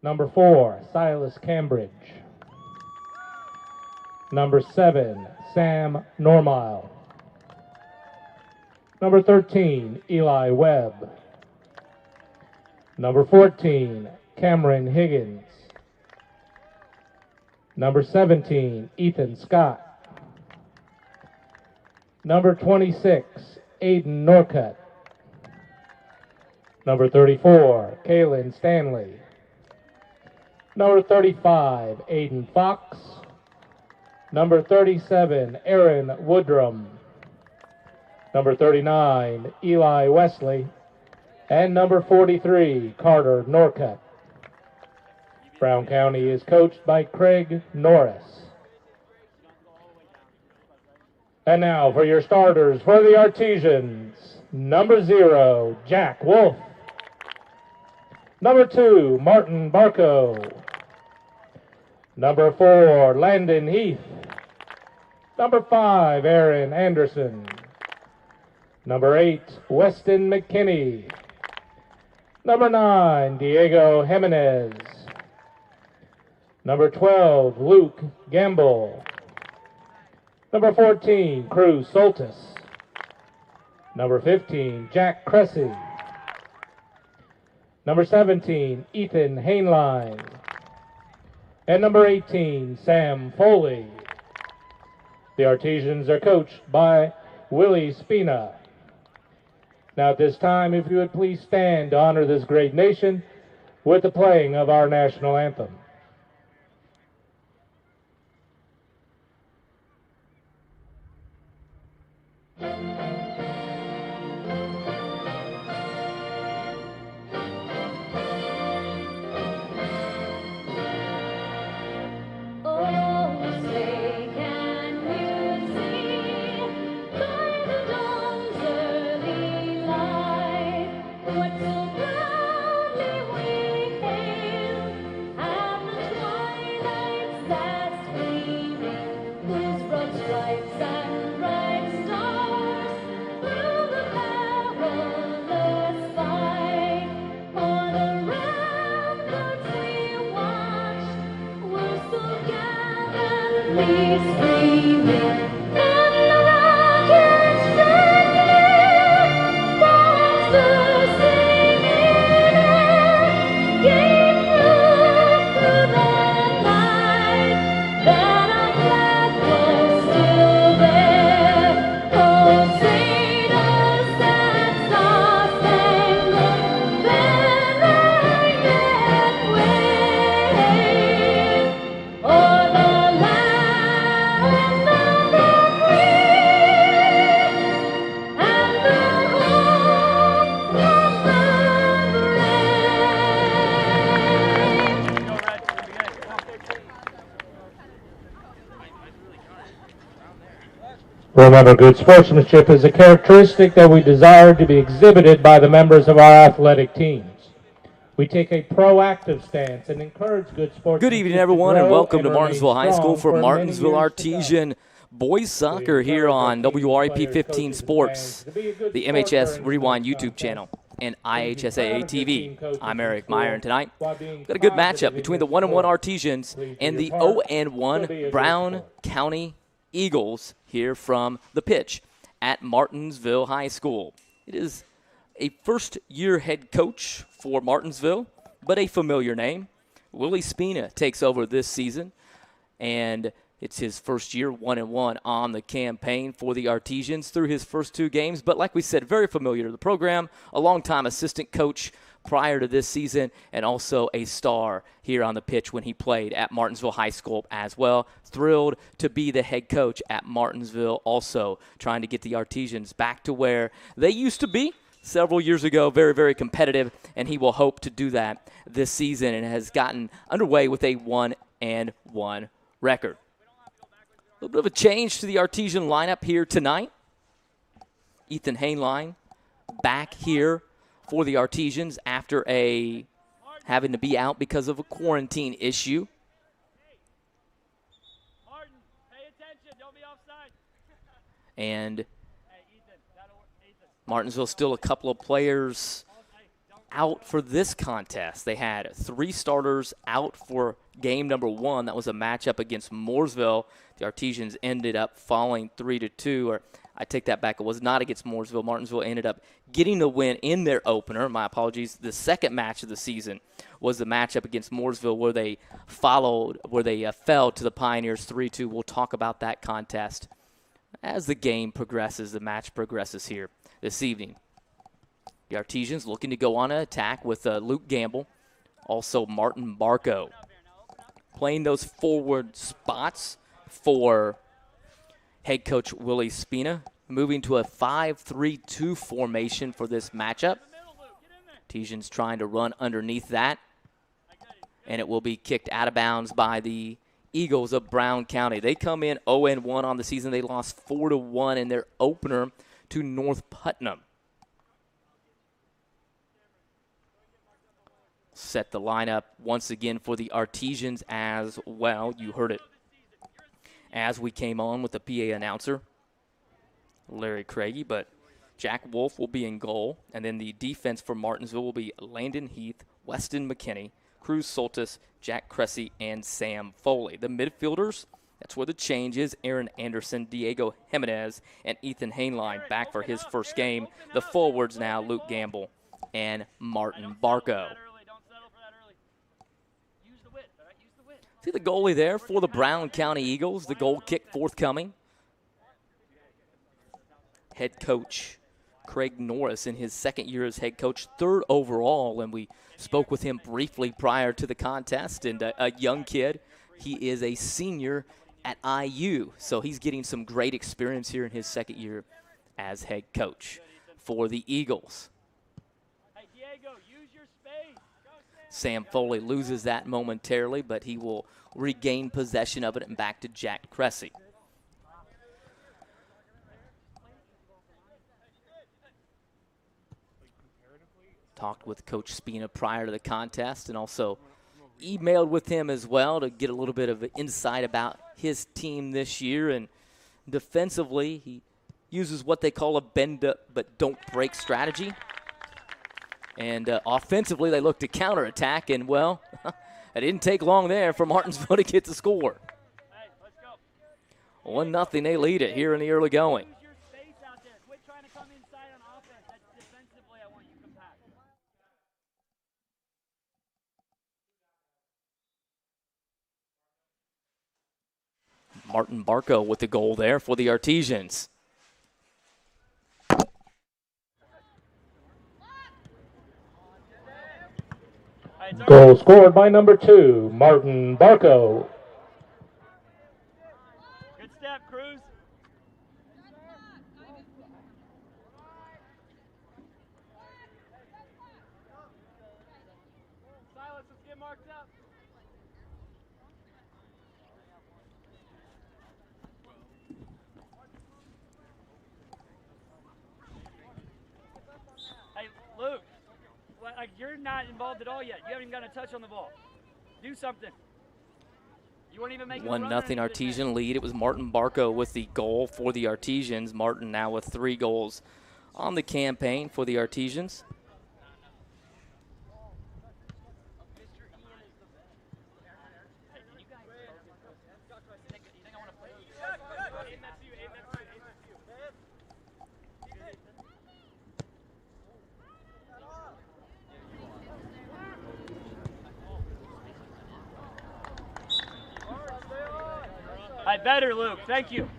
Number 4, Silas Cambridge. Number 7, Sam Normile. Number 13, Eli Webb. Number 14, Cameron Higgins. Number 17, Ethan Scott. Number 26, Aiden Norcutt. Number 34, Kaylin Stanley. Number 35, Aiden Fox. Number 37, Aaron Woodrum. Number 39, Eli Wesley. And number 43, Carter Norcutt. Brown County is coached by Craig Norris. And now for your starters for the Artesians. Number 0, Jack Wolf. Number 2, Martin Barco. Number 4, Landon Heath. Number 5, Aaron Anderson. Number 8, Weston McKinney. Number 9, Diego Jimenez. Number 12, Luke Gamble. Number 14, Cruz Soltis. Number 15, Jack Cressy. Number 17, Ethan Hainline. And number 18, Sam Foley. The Artesians are coached by Willie Spina. Now at this time, if you would please stand to honor this great nation with the playing of our national anthem. Remember, good sportsmanship is a characteristic that we desire to be exhibited by the members of our athletic teams. We take a proactive stance and encourage good sportsmanship. Good evening, everyone, and welcome to Martinsville High School for Martinsville Artesian boys soccer here on WRAP 15 Sports, the MHS Rewind YouTube channel, and IHSAA TV. I'm Eric Meyer, and tonight we've got a good matchup between the 1-1 Artesians and the 0-1 Brown County Eagles here from the pitch at Martinsville High School. It is a first-year head coach for Martinsville, but a familiar name. Willie Spina takes over this season, and it's his first year 1-1 on the campaign for the Artesians through his first 2 games. But like we said, very familiar to the program, a longtime assistant coach prior to this season, and also a star here on the pitch when he played at Martinsville High School as well. Thrilled to be the head coach at Martinsville, also trying to get the Artesians back to where they used to be several years ago, very, very competitive, and he will hope to do that this season and has gotten underway with a 1-1 record. A little bit of a change to the Artesian lineup here tonight. Ethan Hainline back here for the Artesians after having to be out because of a quarantine issue. Martin, pay attention. Don't be offside. And Martinsville still a couple of players out for this contest. They had 3 starters out for game number 1. That was a matchup against Mooresville. The Artesians ended up falling 3-2, or I take that back. It was not against Mooresville. Martinsville ended up getting the win in their opener. My apologies. The second match of the season was the matchup against Mooresville where they fell to the Pioneers 3-2. We'll talk about that contest as the game progresses, the match progresses here this evening. The Artesians looking to go on an attack with Luke Gamble, also Martin Barco. Playing those forward spots for head coach Willie Spina, moving to a 5-3-2 formation for this matchup. Artesians trying to run underneath that, and it will be kicked out of bounds by the Eagles of Brown County. They come in 0-1 on the season. They lost 4-1 in their opener to North Putnam. Set the lineup once again for the Artesians as well. You heard it as we came on with the PA announcer, Larry Craigie, but Jack Wolf will be in goal, and then the defense for Martinsville will be Landon Heath, Weston McKinney, Cruz Soltis, Jack Cressy, and Sam Foley. The midfielders, that's where the change is. Aaron Anderson, Diego Jimenez, and Ethan Hainline back for his first game. The forwards now, Luke Gamble and Martin Barco. See the goalie there for the Brown County Eagles. The goal kick forthcoming. Head coach Craig Norris in his second year as head coach, 3rd overall, and we spoke with him briefly prior to the contest. And a young kid, he is a senior at IU, so he's getting some great experience here in his second year as head coach for the Eagles. Sam Foley loses that momentarily, but he will regain possession of it and back to Jack Cressy. Talked with Coach Spina prior to the contest and also emailed with him as well to get a little bit of insight about his team this year. And defensively, he uses what they call a bend up but don't break strategy. And offensively, they look to counterattack, and, well, it didn't take long there for Martinsville to get the score. 1-0, they lead it here in the early going. Martin Barco with the goal there for the Artesians. Goal scored by number 2, Martin Barco. Good step, Cruz. Silas, let's get marked up. Hey, Luke. Like, you're not involved at all yet. You haven't even gotten a touch on the ball. Do something. You weren't even making 1-0 Artesian lead. It was Martin Barco with the goal for the Artesians. Martin now with 3 goals on the campaign for the Artesians. Better, Luke. Thank you.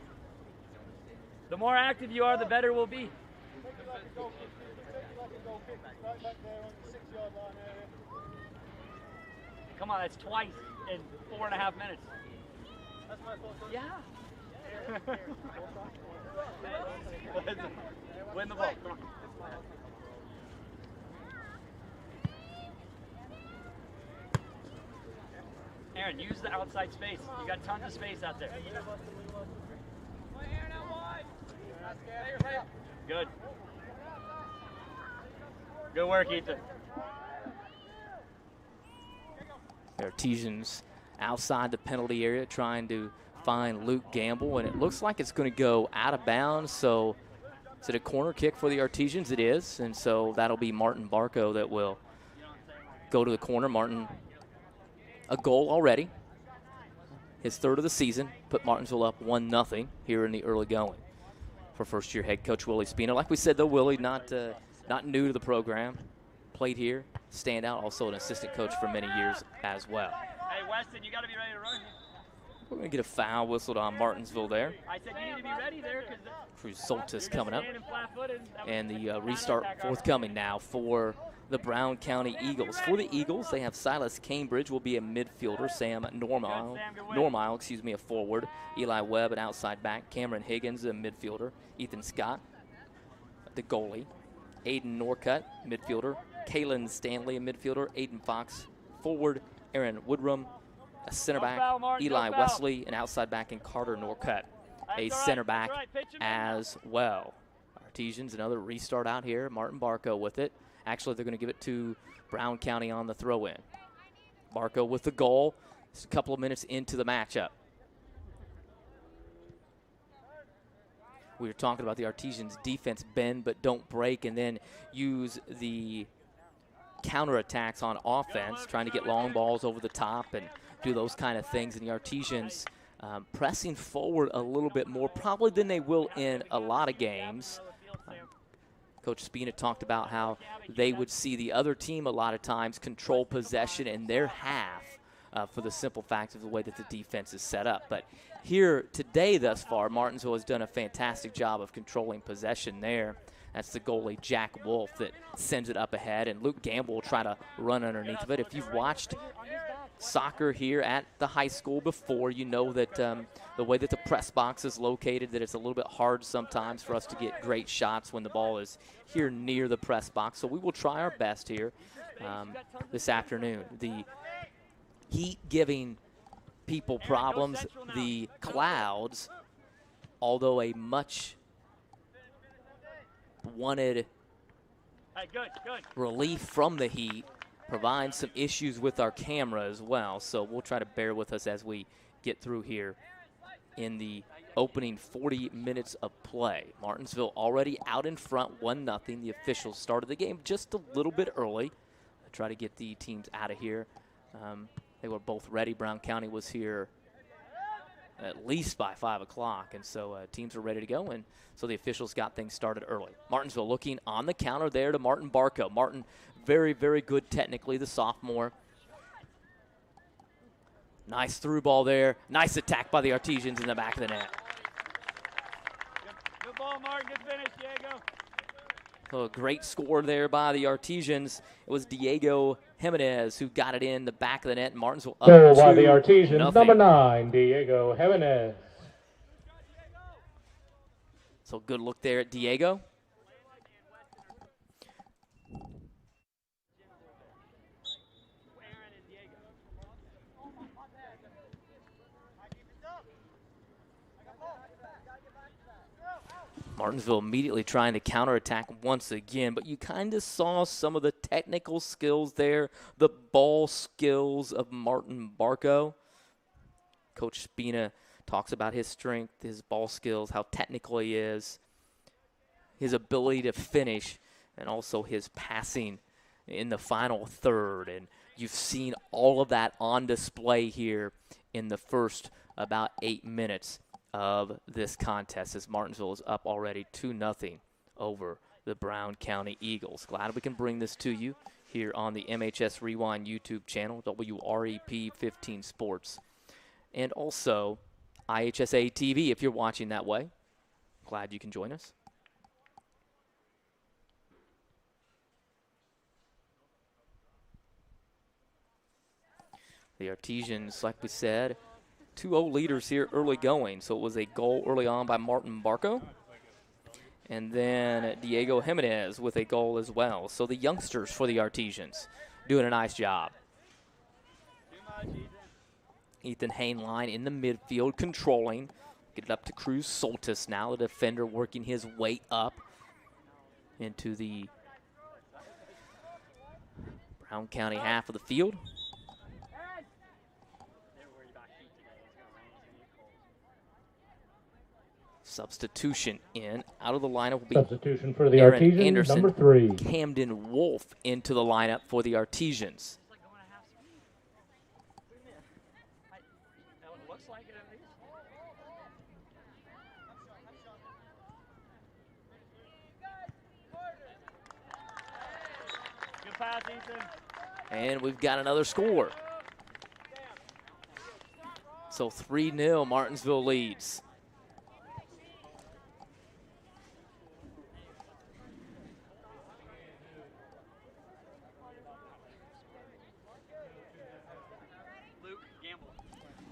The more active you are, the better we'll be. Come on, that's twice in 4.5 minutes. Yeah. Win the ball. Come on. Aaron, use the outside space. You got tons of space out there. Good. Good work, Ethan. The Artesians outside the penalty area trying to find Luke Gamble, and it looks like it's going to go out of bounds. So is it a corner kick for the Artesians? It is, and so that'll be Martin Barco that will go to the corner. Martin, a goal already. His third of the season, put Martinsville up 1-0 here in the early going for first-year head coach Willie Spina. Like we said, though, Willie not new to the program. Played here, standout, also an assistant coach for many years as well. Hey, Weston, you got to be ready to run. We're going to get a foul whistled on Martinsville there. I said you need to be ready there because Cruz Soltis coming up. flat-footed. And the restart forthcoming now for the Brown County Eagles. For the Eagles, they have Silas Cambridge will be a midfielder, Sam Normile, a forward, Eli Webb an outside back, Cameron Higgins a midfielder, Ethan Scott the goalie, Aiden Norcutt midfielder, Kalen Stanley a midfielder, Aiden Fox forward, Aaron Woodrum a center back, Eli Wesley an outside back, and Carter Norcutt a center back as well. Artesians, another restart out here. Martin Barco with it. Actually, they're going to give it to Brown County on the throw-in. Barco with the goal. Just a couple of minutes into the matchup. We were talking about the Artesians' defense, bend but don't break, and then use the counterattacks on offense, trying to get long balls over the top and do those kind of things. And the Artesians pressing forward a little bit more, probably than they will in a lot of games. Coach Spina talked about how they would see the other team a lot of times control possession in their half for the simple fact of the way that the defense is set up. But here today thus far, Martinsville has done a fantastic job of controlling possession there. That's the goalie, Jack Wolf, that sends it up ahead, and Luke Gamble will try to run underneath of it. If you've watched soccer here at the high school before, you know that the way that the press box is located, that it's a little bit hard sometimes for us to get great shots when the ball is here near the press box. So we will try our best here this afternoon. The heat giving people problems, the clouds, although a much wanted relief from the heat, provides some issues with our camera as well. So we'll try to bear with us as we get through here in the opening 40 minutes of play. Martinsville already out in front, 1-0. The officials started the game just a little bit early to try to get the teams out of here. They were both ready. Brown County was here at least by 5 o'clock, and so teams are ready to go, and so the officials got things started early. Martinsville looking on the counter there to Martin Barco. Martin very, very good technically, the sophomore. Nice through ball there. Nice attack by the Artesians in the back of the net. Good ball, Martin. Good finish, Diego. So a great score there by the Artesians. It was Diego Jimenez who got it in the back of the net. Martinsville up 2-0. Goal by the Artesians, number 9, Diego Jimenez. So good look there at Diego. Martinsville immediately trying to counterattack once again, but you kind of saw some of the technical skills there, the ball skills of Martin Barco. Coach Spina talks about his strength, his ball skills, how technical he is, his ability to finish, and also his passing in the final third. And you've seen all of that on display here in the first about 8 minutes of this contest, as Martinsville is up already 2-0 over the Brown County Eagles. Glad we can bring this to you here on the MHS Rewind YouTube channel, WREP 15 Sports, and also IHSA TV if you're watching that way. Glad you can join us. The Artesians, like we said, 2-0 leaders here early going. So it was a goal early on by Martin Barco. And then Diego Jimenez with a goal as well. So the youngsters for the Artesians doing a nice job. Ethan Hainline in the midfield controlling. Get it up to Cruz Soltis now, the defender working his way up into the Brown County half of the field. Substitution in. Out of the lineup will be substitution for the Aaron Artesians, Anderson, number 3. Camden Wolf into the lineup for the Artesians. pass, Ethan. And we've got another score. So 3-0, Martinsville leads.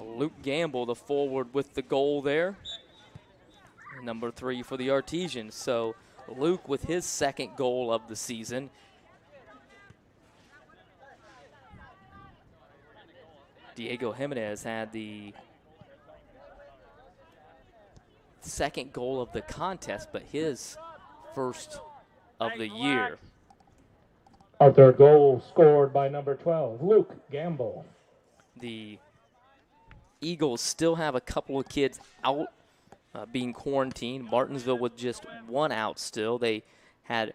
Luke Gamble, the forward with the goal there. Number 3 for the Artesians. So Luke with his second goal of the season. Diego Jimenez had the second goal of the contest, but his first of the year. Our third goal scored by number 12, Luke Gamble. The Eagles still have a couple of kids out being quarantined. Martinsville with just one out still. They had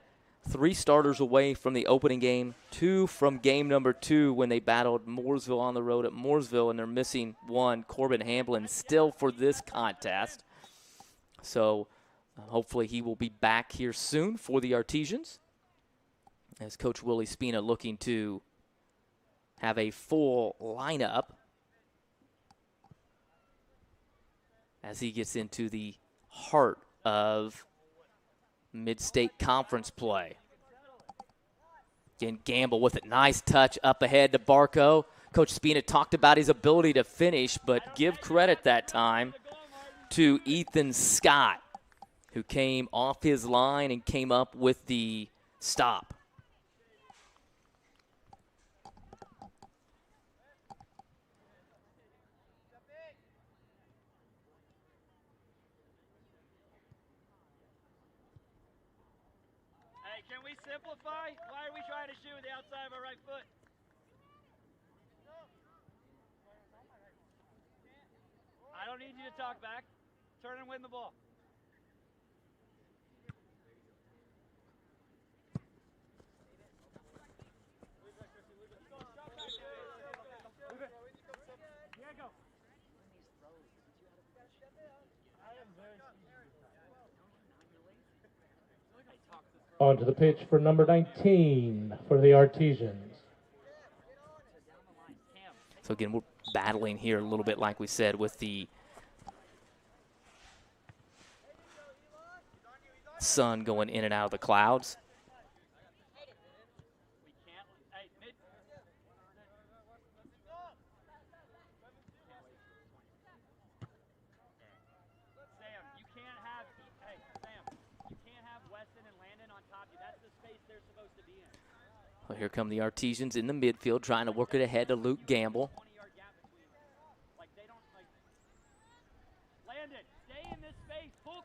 3 starters away from the opening game, 2 from game number 2 when they battled Mooresville on the road at Mooresville, and they're missing 1, Corbin Hamblin, still for this contest. So hopefully he will be back here soon for the Artesians, as Coach Willie Spina looking to have a full lineup as he gets into the heart of Mid-State Conference play. Again, Gamble with a nice touch up ahead to Barco. Coach Spina talked about his ability to finish, but give credit that time to Ethan Scott, who came off his line and came up with the stop. Can we simplify? Why are we trying to shoot with the outside of our right foot? I don't need you to talk back. Turn and win the ball. Onto the pitch for number 19 for the Artesians. So again, we're battling here a little bit, like we said, with the sun going in and out of the clouds. Well, here come the Artesians in the midfield trying to work it ahead to Luke Gamble.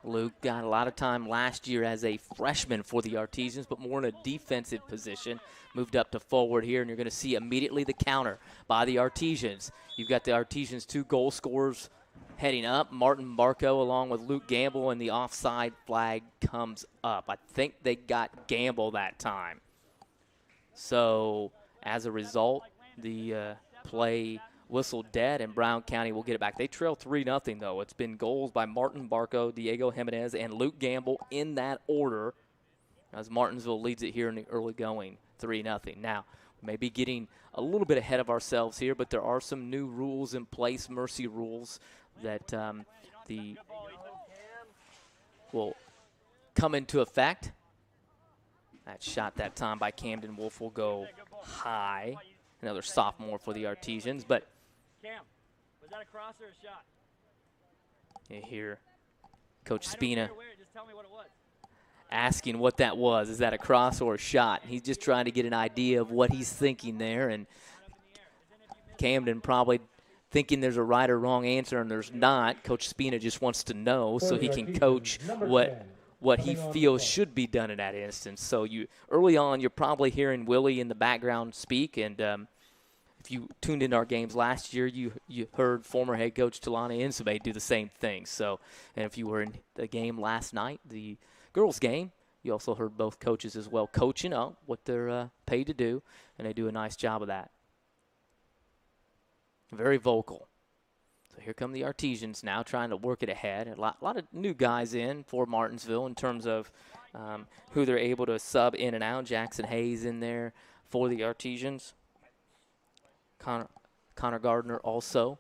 Luke got a lot of time last year as a freshman for the Artesians, but more in a defensive position. Moved up to forward here, and you're going to see immediately the counter by the Artesians. You've got the Artesians' 2 goal scorers heading up, Martin Barco along with Luke Gamble, and the offside flag comes up. I think they got Gamble that time. So as a result, the play whistled dead, and Brown County will get it back. They trail 3-0, though. It's been goals by Martin Barco, Diego Jimenez, and Luke Gamble in that order, as Martinsville leads it here in the early going, 3-0. Now, maybe getting a little bit ahead of ourselves here, but there are some new rules in place, mercy rules, that will come into effect. That shot that time by Camden Wolf will go high. Another sophomore for the Artesians, but Cam, was that a cross or a shot? You hear Coach Spina just tell me what it was. asking what that was. Is that a cross or a shot? He's just trying to get an idea of what he's thinking there, and Camden probably thinking there's a right or wrong answer, and there's not. Coach Spina just wants to know so he can coach what he feels should be done in that instance. So early on, you're probably hearing Willie in the background speak, and if you tuned into our games last year, you heard former head coach Talana Insube do the same thing. So, and if you were in the game last night, the girls' game, you also heard both coaches as well coaching up what they're paid to do, and they do a nice job of that. Very vocal. So here come the Artesians now trying to work it ahead. A lot of new guys in for Martinsville in terms of who they're able to sub in and out. Jackson Hayes in there for the Artesians. Connor Gardner also.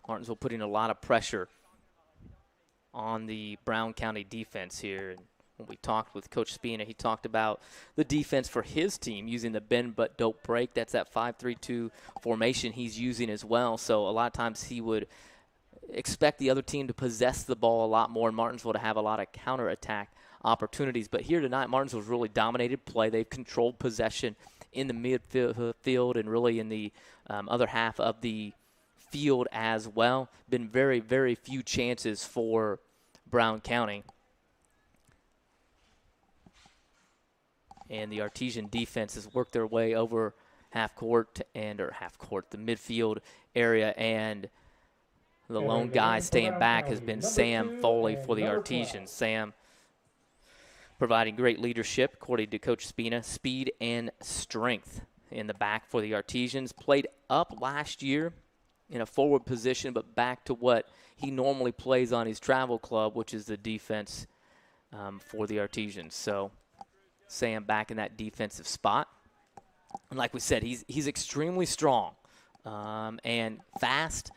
Martinsville putting a lot of pressure on the Brown County defense here. And when we talked with Coach Spina, he talked about the defense for his team using the bend but don't break. That's that 5-3-2 formation he's using as well. So a lot of times he would expect the other team to possess the ball a lot more and Martinsville to have a lot of counterattack opportunities. But here tonight, Martinsville's really dominated play. They've controlled possession in the midfield and really in the other half of the field as well. Been very, very few chances for Brown County. And the Artesian defense has worked their way over the midfield area, and the lone guy staying back has been Sam Foley for the Artesians. Sam providing great leadership, according to Coach Spina, speed and strength in the back for the Artesians. Played up last year in a forward position, but back to what he normally plays on his travel club, which is the defense for the Artesians. So Sam back in that defensive spot. And like we said, he's extremely strong and fast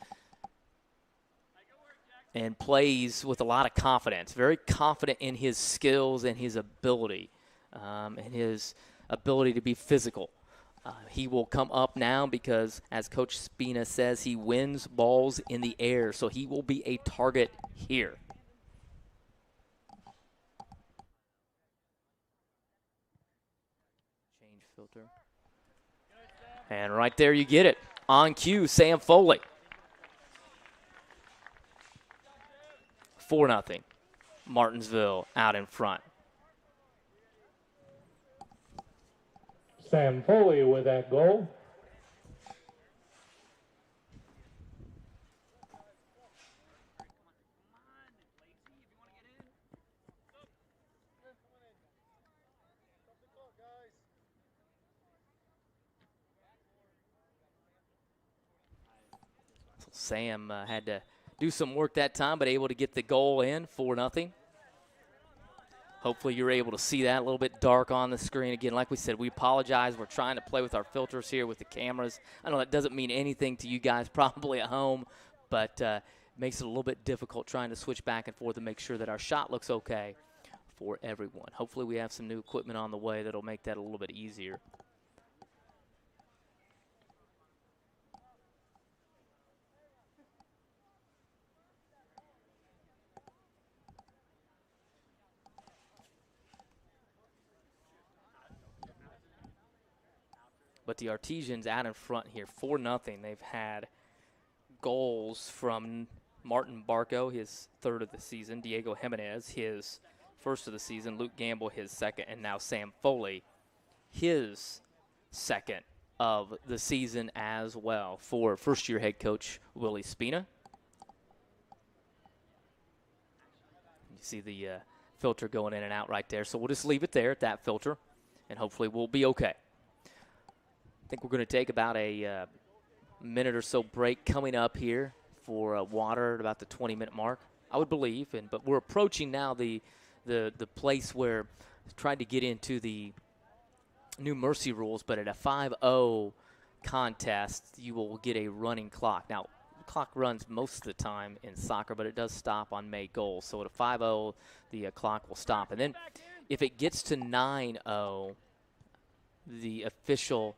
and plays with a lot of confidence. Very confident in his skills and his ability to be physical. He will come up now because, as Coach Spina says, he wins balls in the air, so he will be a target here. Change filter. And right there you get it. On cue, Sam Foley. 4-0. Martinsville out in front. Sam Foley with that goal. Sam had to do some work that time, but able to get the goal in, 4-0. Hopefully you're able to see that a little bit dark on the screen. Again, like we said, we apologize. We're trying to play with our filters here with the cameras. I know that doesn't mean anything to you guys probably at home, but makes it a little bit difficult trying to switch back and forth and make sure that our shot looks okay for everyone. Hopefully we have some new equipment on the way that'll make that a little bit easier. But the Artesians out in front here, 4-0. They've had goals from Martin Barco, his third of the season, Diego Jimenez, his first of the season, Luke Gamble, his second, and now Sam Foley, his second of the season as well for first-year head coach Willie Spina. You see the filter going in and out right there, so we'll just leave it there at that filter, and hopefully we'll be okay. I think we're going to take about a minute or so break coming up here for water at about the 20-minute mark, I would believe. But we're approaching now the place where trying to get into the new mercy rules, but at a 5-0 contest, you will get a running clock. Now, the clock runs most of the time in soccer, but it does stop on made goals. So at a 5-0, the clock will stop. And then if it gets to 9-0, the official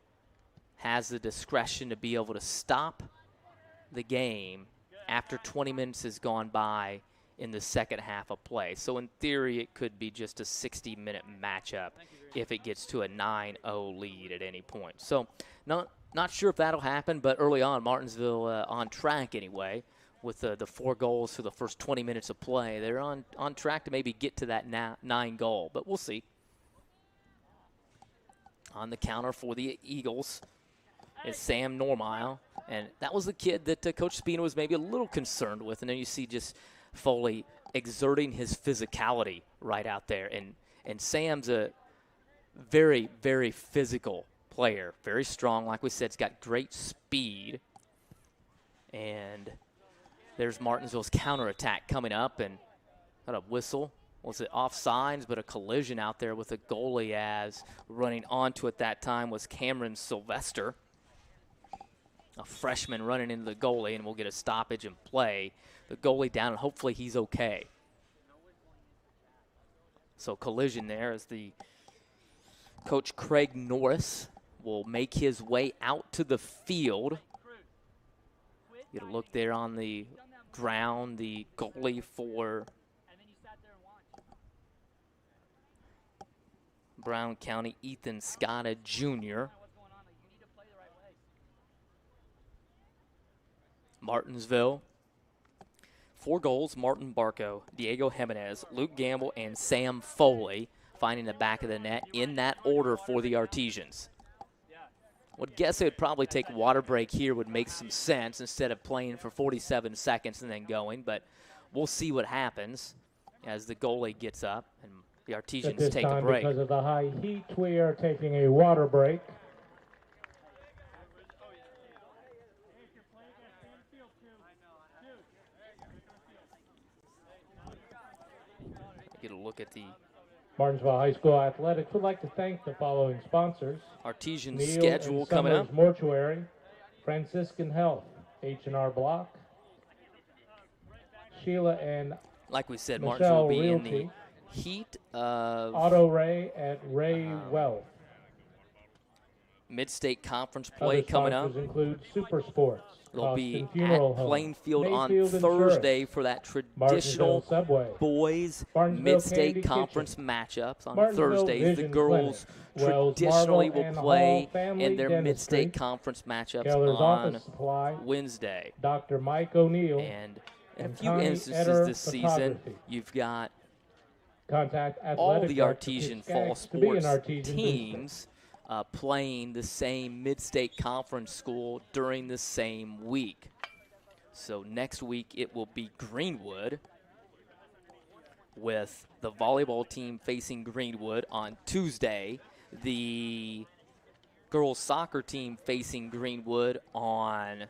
has the discretion to be able to stop the game after 20 minutes has gone by in the second half of play. So in theory, it could be just a 60-minute matchup if it gets to a 9-0 lead at any point. So not sure if that'll happen, but early on, Martinsville on track anyway with the 4 goals for the first 20 minutes of play. They're on track to maybe get to that 9 goal, but we'll see. On the counter for the Eagles is Sam Normile, and that was the kid that Coach Spina was maybe a little concerned with. And then you see just Foley exerting his physicality right out there. And Sam's a very, very physical player, very strong. Like we said, he's got great speed. And there's Martinsville's counterattack coming up, and got a whistle was it offsides, but a collision out there with a goalie, as running onto it that time was Cameron Sylvester, a freshman running into the goalie, and we'll get a stoppage and play. The goalie down, and hopefully he's okay. So collision there as the coach Craig Norris will make his way out to the field. Get a look there on the ground, the goalie for Brown County, Ethan Scotta Jr. Martinsville, 4 goals, Martin Barco, Diego Jimenez, Luke Gamble, and Sam Foley finding the back of the net in that order for the Artesians. Would guess it would probably take a water break here would make some sense instead of playing for 47 seconds and then going, but we'll see what happens as the goalie gets up and the Artesians take a break. Because of the high heat, we are taking a water break. Get a look at the Martinsville High School Athletics would like to thank the following sponsors. Artesian Neil schedule and coming Summers up. Mortuary, Franciscan Health, H&R Block, Sheila and Like we said, Michelle Martinsville will be Realty, in the heat of Auto Ray at Ray Wealth. Mid-State Conference play Other coming up. sponsors include Super Sports, They'll be Costin Funeral at Home, Plainfield on Mayfield Thursday Insurance, for that Martinsville traditional Subway, boys Barnesville Mid-State Candy Conference Kitchen, matchups on Martinsville Thursdays. The Vision girls Clinic, Wells traditionally Marble will and play Hall Family in their Dentistry, Mid-State Conference matchups Keller's on Office Supply, Wednesday. Dr. Mike O'Neill, And in a and few Connie instances Eder this season, Photography. you've got Contact all Athletic the Director Artesian Kit fall Skaggs to be an sports Artesian booster. teams playing the same Mid-State Conference school during the same week. So next week it will be Greenwood, with the volleyball team facing Greenwood on Tuesday, the girls soccer team facing Greenwood on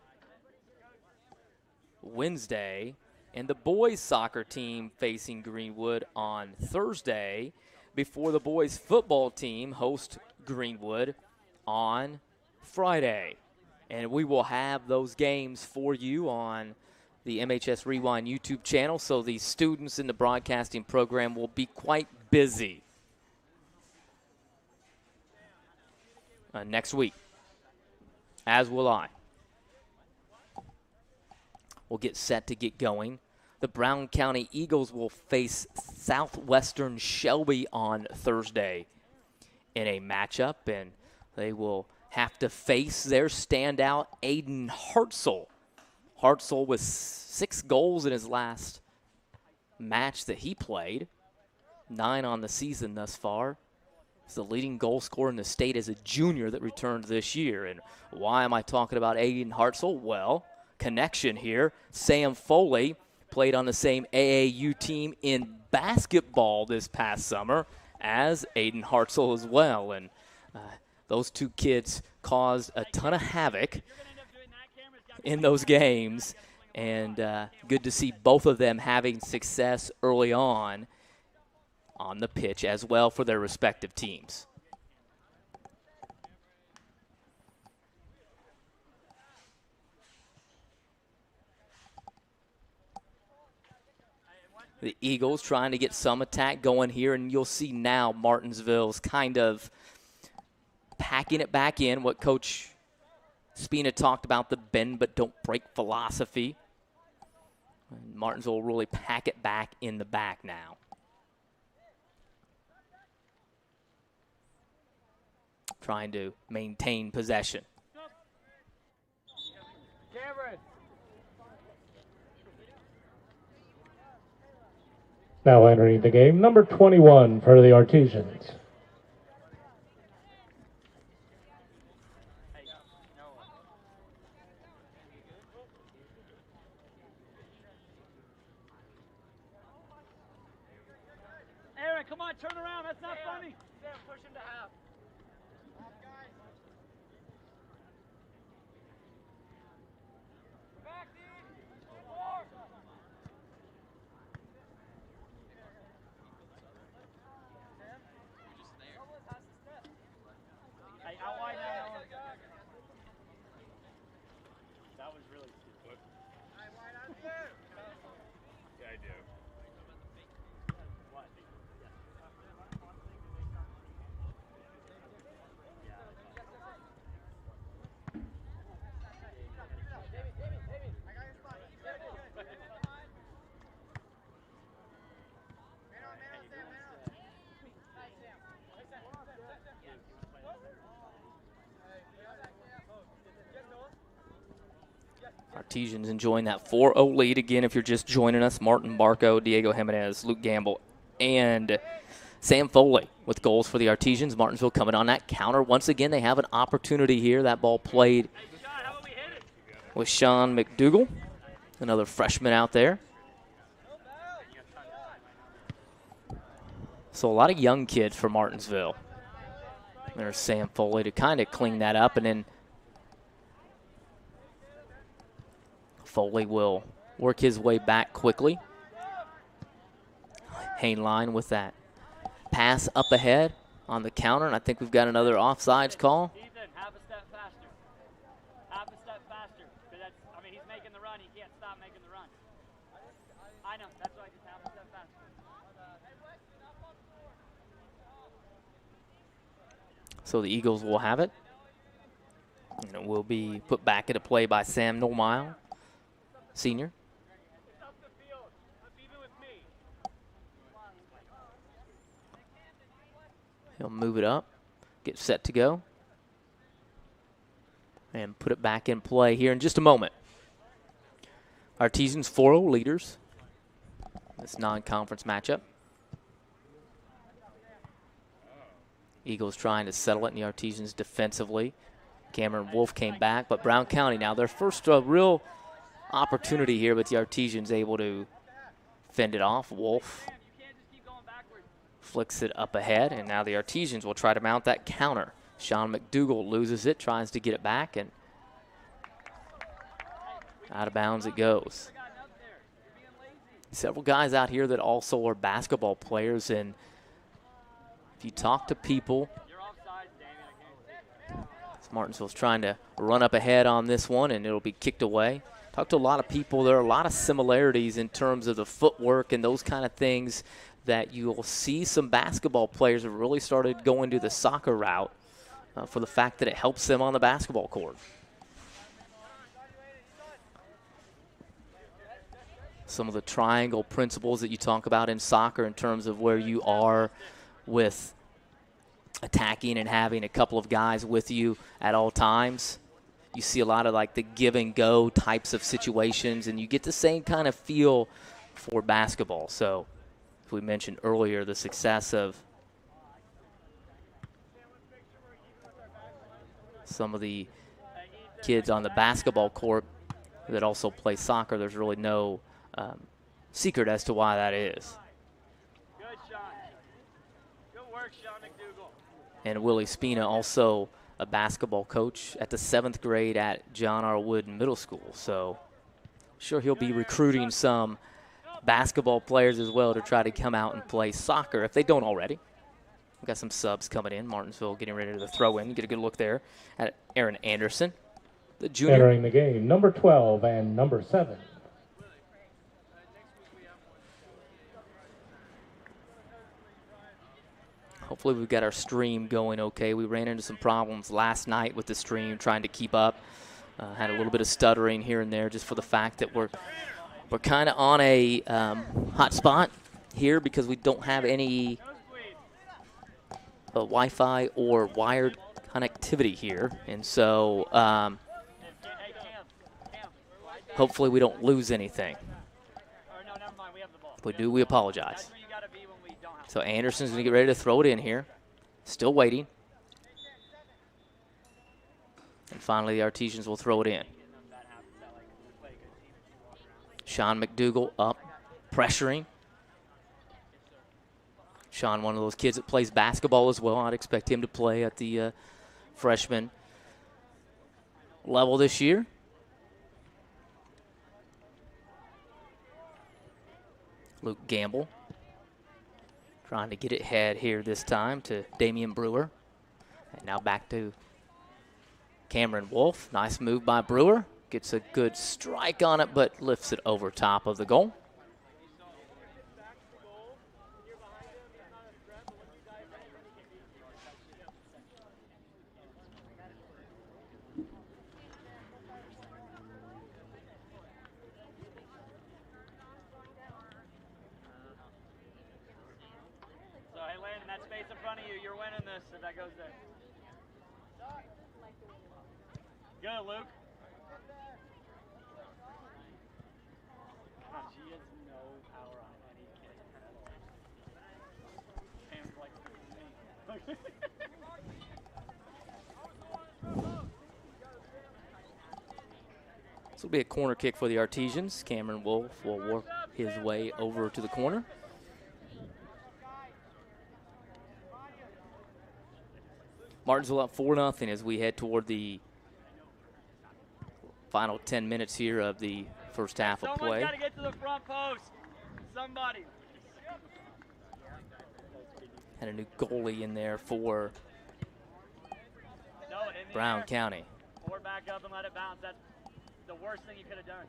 Wednesday, and the boys soccer team facing Greenwood on Thursday, before the boys football team host Greenwood on Friday. And we will have those games for you on the MHS Rewind YouTube channel, so the students in the broadcasting program will be quite busy next week, as will I. We'll get set to get going. The Brown County Eagles will face Southwestern Shelby on Thursday in a matchup, and they will have to face their standout Aiden Hartzell. Hartzell with 6 goals in his last match that he played, 9 on the season thus far. He's the leading goal scorer in the state as a junior that returned this year. And why am I talking about Aiden Hartzell? Well, connection here. Sam Foley played on the same AAU team in basketball this past summer as Aiden Hartzell as well. And those two kids caused a ton of havoc in those games, and good to see both of them having success early on the pitch as well for their respective teams. The Eagles trying to get some attack going here, and you'll see now Martinsville's kind of packing it back in, what Coach Spina talked about, the bend but don't break philosophy. And Martinsville will really pack it back in the back now. Trying to maintain possession. Cameron. Now entering the game, number 21 for the Artesians. Aaron, come on, turn around. That's not funny. Sam, push him to half. Back, D. 4. Artesians enjoying that 4-0 lead. Again, if you're just joining us, Martin Barco, Diego Jimenez, Luke Gamble, and Sam Foley with goals for the Artesians. Martinsville coming on that counter. Once again, they have an opportunity here. That ball played with Sean McDougall, another freshman out there. So a lot of young kids for Martinsville. There's Sam Foley to kind of clean that up, and then Foley will work his way back quickly. Hainline with that pass up ahead on the counter, and I think we've got another offsides call. Ethan, half a step faster. Half a step faster. I mean, he's making the run. He can't stop making the run. I know. That's why I just half a step faster. So the Eagles will have it. And it will be put back into play by Sam Normile, senior. He'll move it up, get set to go, and put it back in play here in just a moment. Artesians 4-0 leaders. This non-conference matchup. Eagles trying to settle it in the Artesians defensively. Cameron Wolf came back, but Brown County now their first real opportunity here, but the Artesians able to fend it off. Wolf flicks it up ahead, and now the Artesians will try to mount that counter. Sean McDougall loses it, tries to get it back, and out of bounds it goes. Several guys out here that also are basketball players, and if you talk to people, Martinsville's trying to run up ahead on this one, and it'll be kicked away. Talk to a lot of people. There are a lot of similarities in terms of the footwork and those kind of things that you'll see some basketball players have really started going to the soccer route for the fact that it helps them on the basketball court. Some of the triangle principles that you talk about in soccer in terms of where you are with attacking and having a couple of guys with you at all times. You see a lot of like the give and go types of situations, and you get the same kind of feel for basketball. So as we mentioned earlier, the success of some of the kids on the basketball court that also play soccer, there's really no secret as to why that is. Good, Sean. Good work, Sean McDougall. And Willie Spina, also a basketball coach at the 7th grade at John R. Wood Middle School. So I'm sure he'll be recruiting some basketball players as well to try to come out and play soccer if they don't already. We've got some subs coming in. Martinsville getting ready to throw in. Get a good look there at Aaron Anderson, the junior. Entering the game, number 12 and number 7. Hopefully we've got our stream going okay. We ran into some problems last night with the stream trying to keep up. Had a little bit of stuttering here and there just for the fact that we're kind of on a hot spot here because we don't have any Wi-Fi or wired connectivity here. And so hopefully we don't lose anything. If we do, we apologize. So Anderson's going to get ready to throw it in here. Still waiting. And finally, the Artesians will throw it in. Sean McDougall up, pressuring. Sean, one of those kids that plays basketball as well. I'd expect him to play at the freshman level this year. Luke Gamble trying to get it head here this time to Damian Brewer. And now back to Cameron Wolf. Nice move by Brewer. Gets a good strike on it, but lifts it over top of the goal. That goes there. Good, Luke. She has no power on any kid. Sam's like me. This will be a corner kick for the Artesians. Cameron Wolf will work his way over to the corner. Martinsville up 4-0 as we head toward the final 10 minutes here of the first half of play. Someone's got to get to the front post. Somebody. And a new goalie in there for Brown County. Or back up and let it bounce. That's the worst thing you could have done.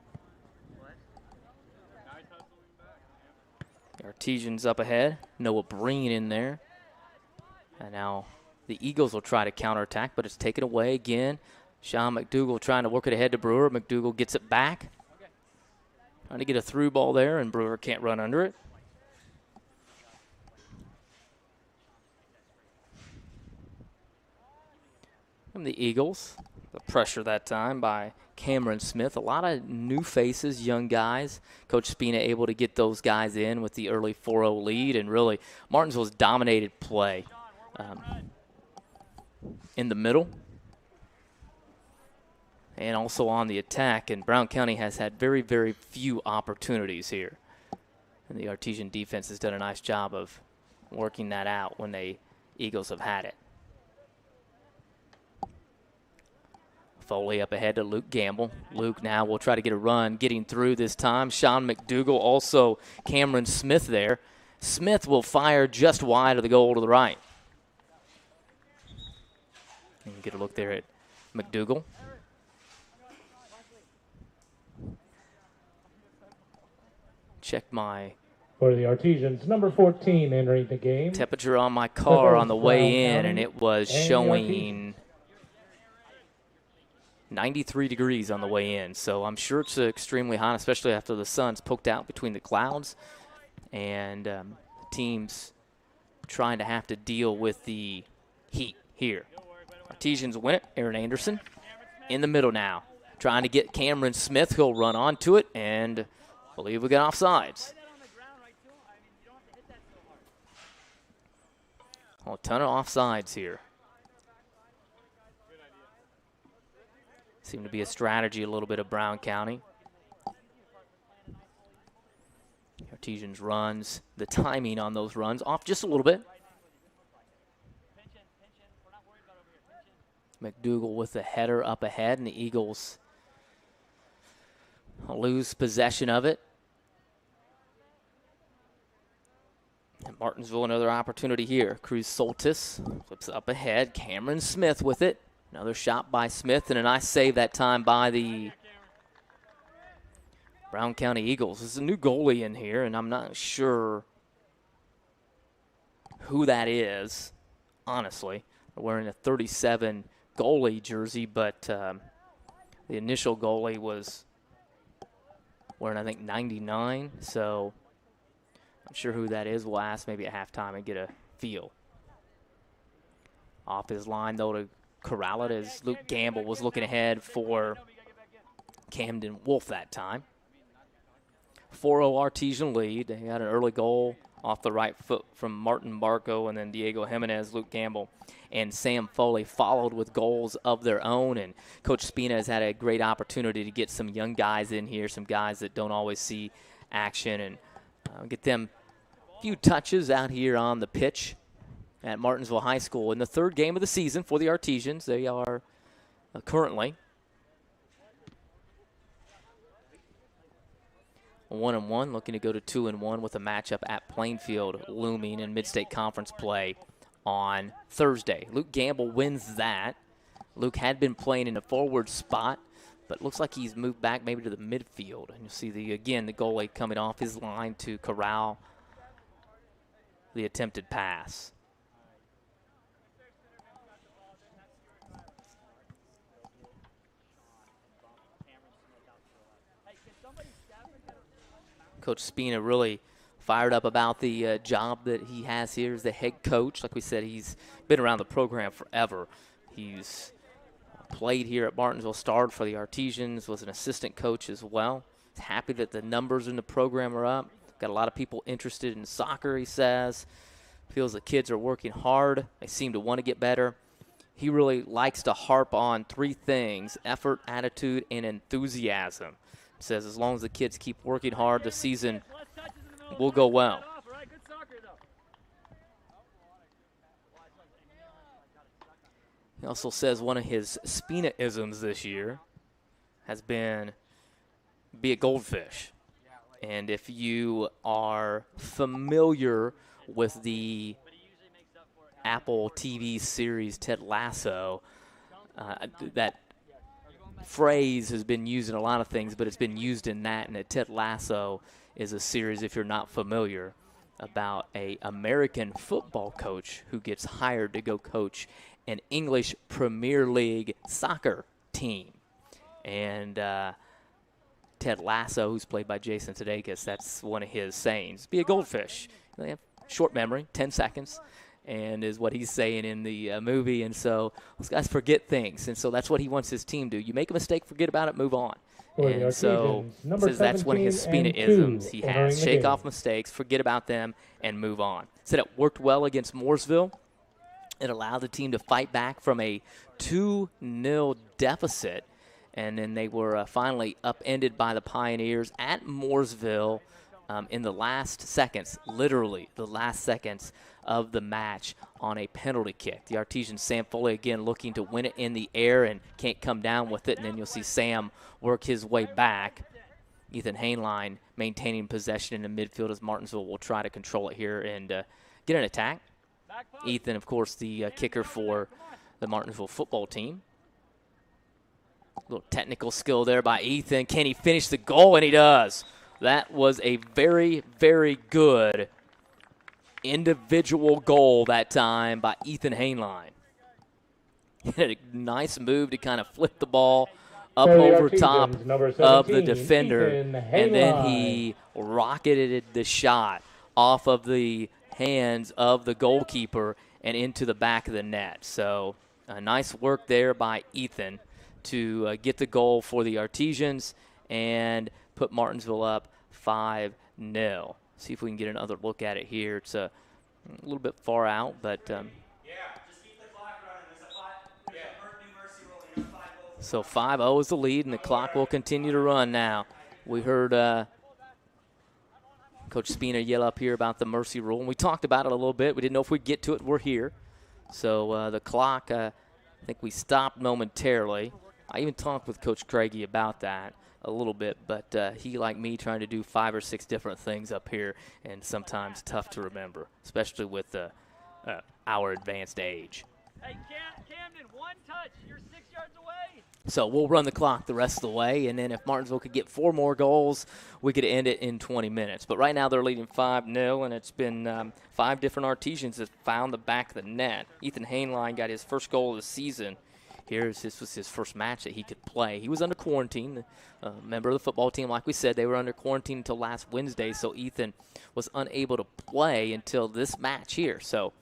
The Artesians up ahead. Noah Breen in there. And now the Eagles will try to counterattack, but it's taken away again. Sean McDougal trying to work it ahead to Brewer. McDougal gets it back. Trying to get a through ball there, and Brewer can't run under it. From the Eagles, the pressure that time by Cameron Smith. A lot of new faces, young guys. Coach Spina able to get those guys in with the early 4-0 lead, and really Martinsville's dominated play in the middle and also on the attack. And Brown County has had very, very few opportunities here. And the Artesian defense has done a nice job of working that out when the Eagles have had it. Foley up ahead to Luke Gamble. Luke now will try to get a run, getting through this time. Sean McDougal, also Cameron Smith there. Smith will fire just wide of the goal to the right. And get a look there at McDougal. Check my For the Artesians, number 14 entering the game. temperature on my car on the way in, and it was showing 93 degrees on the way in. So I'm sure it's extremely hot, especially after the sun's poked out between the clouds. And teams trying to have to deal with the heat here. Artesians win it. Aaron Anderson in the middle now. Trying to get Cameron Smith. He'll run onto it, and I believe we got offsides. A ton of offsides here. Seemed to be a strategy a little bit of Brown County. Artesians runs, the timing on those runs off just a little bit. McDougal with the header up ahead, and the Eagles lose possession of it. And Martinsville, another opportunity here. Cruz Soltis flips up ahead. Cameron Smith with it. Another shot by Smith, and a nice save that time by the Brown County Eagles. There's a new goalie in here, and I'm not sure who that is, honestly. They're wearing a 37 goalie jersey, but the initial goalie was wearing, I think, 99. So I'm not sure who that is. We'll ask maybe at halftime and get a feel. Off his line, though, to corral it as Luke Gamble was looking ahead for Camden Wolf that time. 4-0 Artesian lead. They had an early goal off the right foot from Martin Barco, and then Diego Jimenez, Luke Gamble, and Sam Foley followed with goals of their own. And Coach Spina has had a great opportunity to get some young guys in here, some guys that don't always see action, and get them a few touches out here on the pitch at Martinsville High School. In the third game of the season for the Artesians, they are currently 1-1, looking to go to 2-1 with a matchup at Plainfield looming in Mid-State Conference play on Thursday. Luke Gamble wins that. Luke had been playing in a forward spot, but looks like he's moved back maybe to the midfield. And you'll see, the goalie coming off his line to corral the attempted pass. Coach Spina really fired up about the job that he has here as the head coach. Like we said, he's been around the program forever. He's played here at Martinsville, starred for the Artesians, was an assistant coach as well. He's happy that the numbers in the program are up. Got a lot of people interested in soccer, he says. Feels the kids are working hard. They seem to want to get better. He really likes to harp on 3 things: effort, attitude, and enthusiasm. He says as long as the kids keep working hard, the season will go well. He also says one of his Spina-isms this year has been be a goldfish. And if you are familiar with the Apple TV series Ted Lasso, that phrase has been used in a lot of things, but it's been used in that. And Ted Lasso is a series, if you're not familiar, about an American football coach who gets hired to go coach an English Premier League soccer team. And Ted Lasso, who's played by Jason Sudeikis, that's one of his sayings. Be a goldfish. They have short memory, 10 seconds, and is what he's saying in the movie. And so those guys forget things, and so that's what he wants his team to do. You make a mistake, forget about it, move on. And so says that's one of his Spina-isms. He has shake off mistakes, forget about them, and move on. Said it worked well against Mooresville. It allowed the team to fight back from a 2-0 deficit. And then they were finally upended by the Pioneers at Mooresville in the last seconds, literally the last seconds of the match on a penalty kick. The Artesian Sam Foley again looking to win it in the air and can't come down with it. And then you'll see Sam work his way back. Ethan Hainline maintaining possession in the midfield as Martinsville will try to control it here and get an attack. Ethan, of course, the kicker for the Martinsville football team. A little technical skill there by Ethan. Can he finish the goal? And he does. That was a very, very good individual goal that time by Ethan Hainline. A nice move to kind of flip the ball up over top of the defender. And then he rocketed the shot off of the hands of the goalkeeper and into the back of the net. So nice work there by Ethan to get the goal for the Artesians and put Martinsville up 5-0. See if we can get another look at it here. It's a little bit far out, but just keep the clock running. There's a new mercy rule. So 5-0 is the lead, and the clock will continue to run now. We heard Coach Spina yell up here about the mercy rule, and we talked about it a little bit. We didn't know if we'd get to it. We're here. So the clock, I think we stopped momentarily. I even talked with Coach Craigie about that a little bit, but he, like me, trying to do 5 or 6 different things up here, and sometimes tough to remember, especially with our advanced age. Hey, Camden, 1 touch. You're 6 yards away. So we'll run the clock the rest of the way, and then if Martinsville could get 4 more goals, we could end it in 20 minutes. But right now they're leading 5-0, and it's been 5 different Artesians that found the back of the net. Ethan Hainline got his first goal of the season. This was his first match that he could play. He was under quarantine, member of the football team. Like we said, they were under quarantine until last Wednesday, so Ethan was unable to play until this match here. So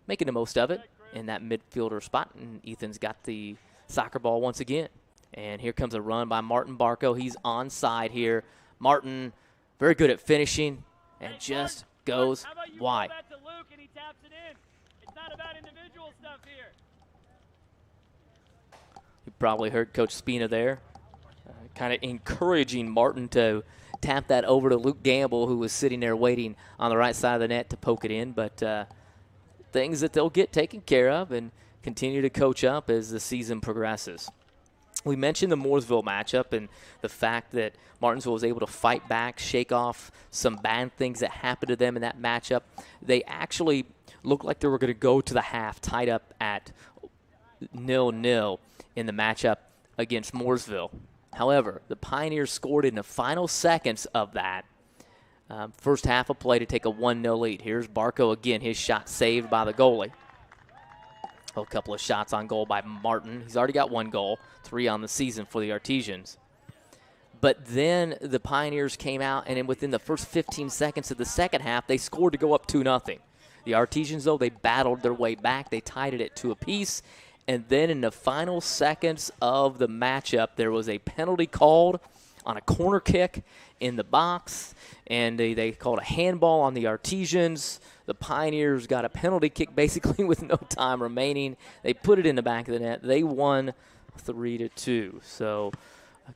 making the most of it in that midfielder spot, and Ethan's got the soccer ball once again. And here comes a run by Martin Barco. He's onside here. Martin, very good at finishing, and just goes wide. How about you throw that to Luke and he taps it in? It's not about individual stuff here. You probably heard Coach Spina there, kind of encouraging Martin to tap that over to Luke Gamble, who was sitting there waiting on the right side of the net to poke it in. But things that they'll get taken care of and continue to coach up as the season progresses. We mentioned the Mooresville matchup and the fact that Martinsville was able to fight back, shake off some bad things that happened to them in that matchup. They actually looked like they were going to go to the half tied up at 0-0 in the matchup against Mooresville. However, the Pioneers scored in the final seconds of that first half of play to take a 1-0 lead. Here's Barco again, his shot saved by the goalie. A couple of shots on goal by Martin. He's already got 1 goal, 3 on the season for the Artesians. But then the Pioneers came out, and within the first 15 seconds of the second half, they scored to go up 2-0. The Artesians, though, they battled their way back. They tied it at 2 apiece. And then in the final seconds of the matchup, there was a penalty called on a corner kick in the box, and they called a handball on the Artesians. The Pioneers got a penalty kick basically with no time remaining. They put it in the back of the net. They won 3-2. So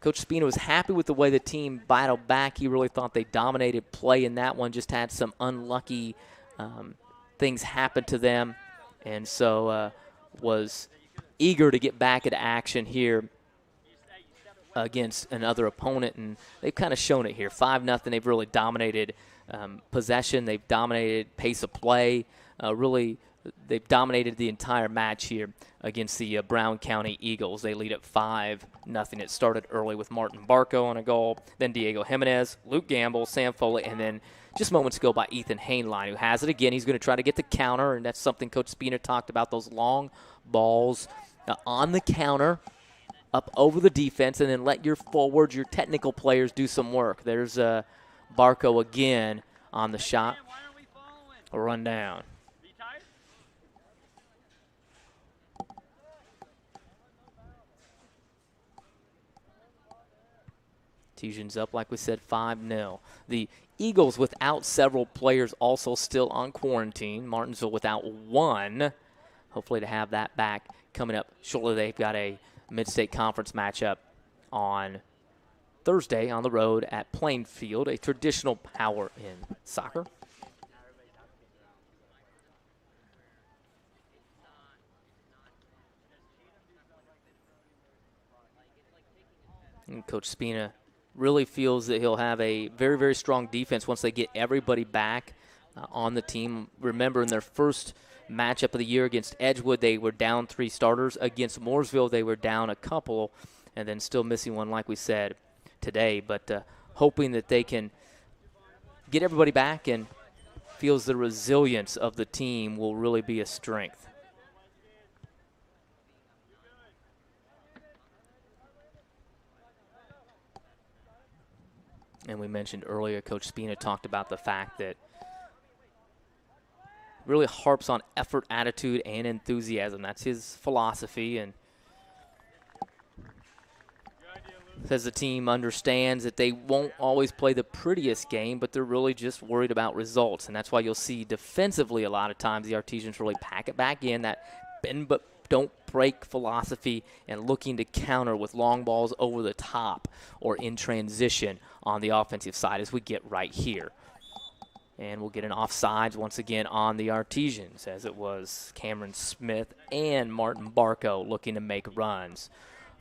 Coach Spina was happy with the way the team battled back. He really thought they dominated play in that one, just had some unlucky things happen to them, and so was eager to get back into action here against another opponent, and they've kind of shown it here. 5-0, they've really dominated possession. They've dominated pace of play. Really, they've dominated the entire match here against the Brown County Eagles. They lead at 5-0. It started early with Martin Barco on a goal, then Diego Jimenez, Luke Gamble, Sam Foley, and then just moments ago by Ethan Hainline, who has it again. He's going to try to get the counter, and that's something Coach Spina talked about, those long balls on the counter, up over the defense, and then let your forwards, your technical players do some work. There's Barco again on the shot. A run down. Artesians up, like we said, 5-0. The Eagles without several players also still on quarantine. Martinsville without one. Hopefully to have that back coming up shortly. They've got a Mid-State Conference matchup on Thursday on the road at Plainfield, a traditional power in soccer. And Coach Spina really feels that he'll have a very, very strong defense once they get everybody back on the team. Remember, in their first matchup of the year against Edgewood, they were down 3 starters. Against Mooresville, they were down a couple, and then still missing one, like we said, today. But hoping that they can get everybody back, and feels the resilience of the team will really be a strength. And we mentioned earlier, Coach Spina talked about the fact that really harps on effort, attitude, and enthusiasm. That's his philosophy, and says the team understands that they won't always play the prettiest game, but they're really just worried about results. And that's why you'll see defensively a lot of times the Artesians really pack it back in, that bend but don't break philosophy, and looking to counter with long balls over the top or in transition on the offensive side, as we get right here. And we'll get an offsides once again on the Artesians, as it was Cameron Smith and Martin Barco looking to make runs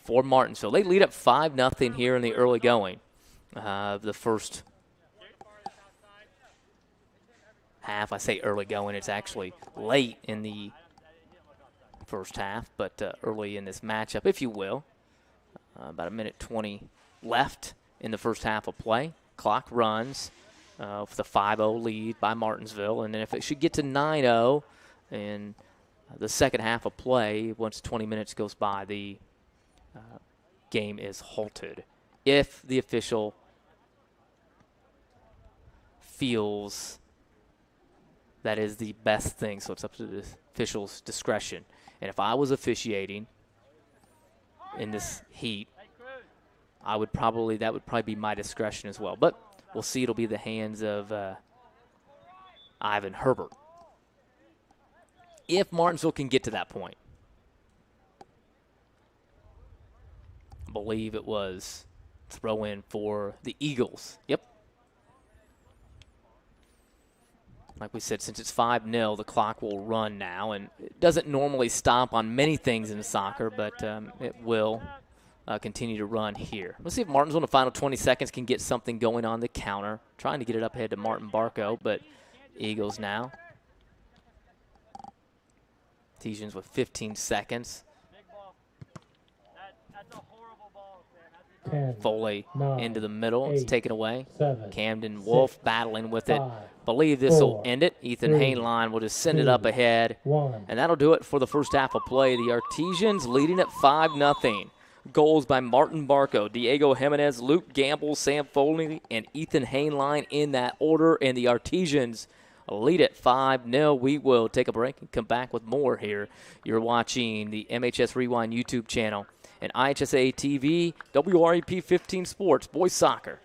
for Martinsville. They lead up 5-0 here in the early going of the first half. I say early going, it's actually late in the first half, but early in this matchup, if you will. About 1:20 left in the first half of play. Clock runs with a 5-0 lead by Martinsville, and then if it should get to 9-0 in the second half of play, once 20 minutes goes by, the game is halted. If the official feels that is the best thing, so it's up to the official's discretion. And if I was officiating in this heat, that would probably be my discretion as well. But we'll see. It'll be the hands of Ivan Herbert. If Martinsville can get to that point. I believe it was throw in for the Eagles. Yep. Like we said, since it's 5-0, the clock will run now, and it doesn't normally stop on many things in soccer, but it will continue to run here. Let's see if Martinsville in the final 20 seconds can get something going on the counter. Trying to get it up ahead to Martin Barco, but Eagles now. Artesians with 15 seconds. Foley 9, into the middle. 8, it's taken away. 7, Camden 6, Wolf battling with it. 5, Believe this will 4, end it. Ethan 3, Hainline will just send it 2, up ahead. 1. And that'll do it for the first half of play. The Artesians leading at 5-0. Goals by Martin Barco, Diego Jimenez, Luke Gamble, Sam Foley, and Ethan Hainline in that order. And the Artesians lead at 5-0. We will take a break and come back with more here. You're watching the MHS Rewind YouTube channel and IHSA TV, WREP 15 Sports, boys soccer.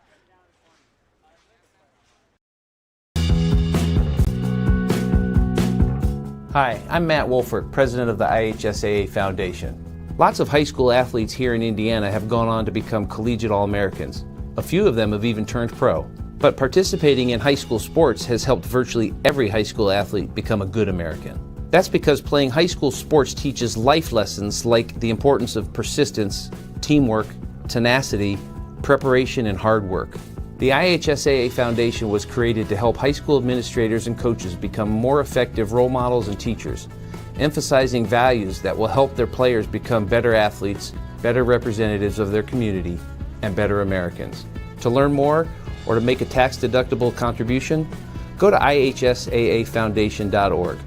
Hi, I'm Matt Wolfert, president of the IHSAA Foundation. Lots of high school athletes here in Indiana have gone on to become collegiate All-Americans. A few of them have even turned pro. But participating in high school sports has helped virtually every high school athlete become a good American. That's because playing high school sports teaches life lessons like the importance of persistence, teamwork, tenacity, preparation, and hard work. The IHSAA Foundation was created to help high school administrators and coaches become more effective role models and teachers, emphasizing values that will help their players become better athletes, better representatives of their community, and better Americans. To learn more or to make a tax-deductible contribution, go to ihsaafoundation.org.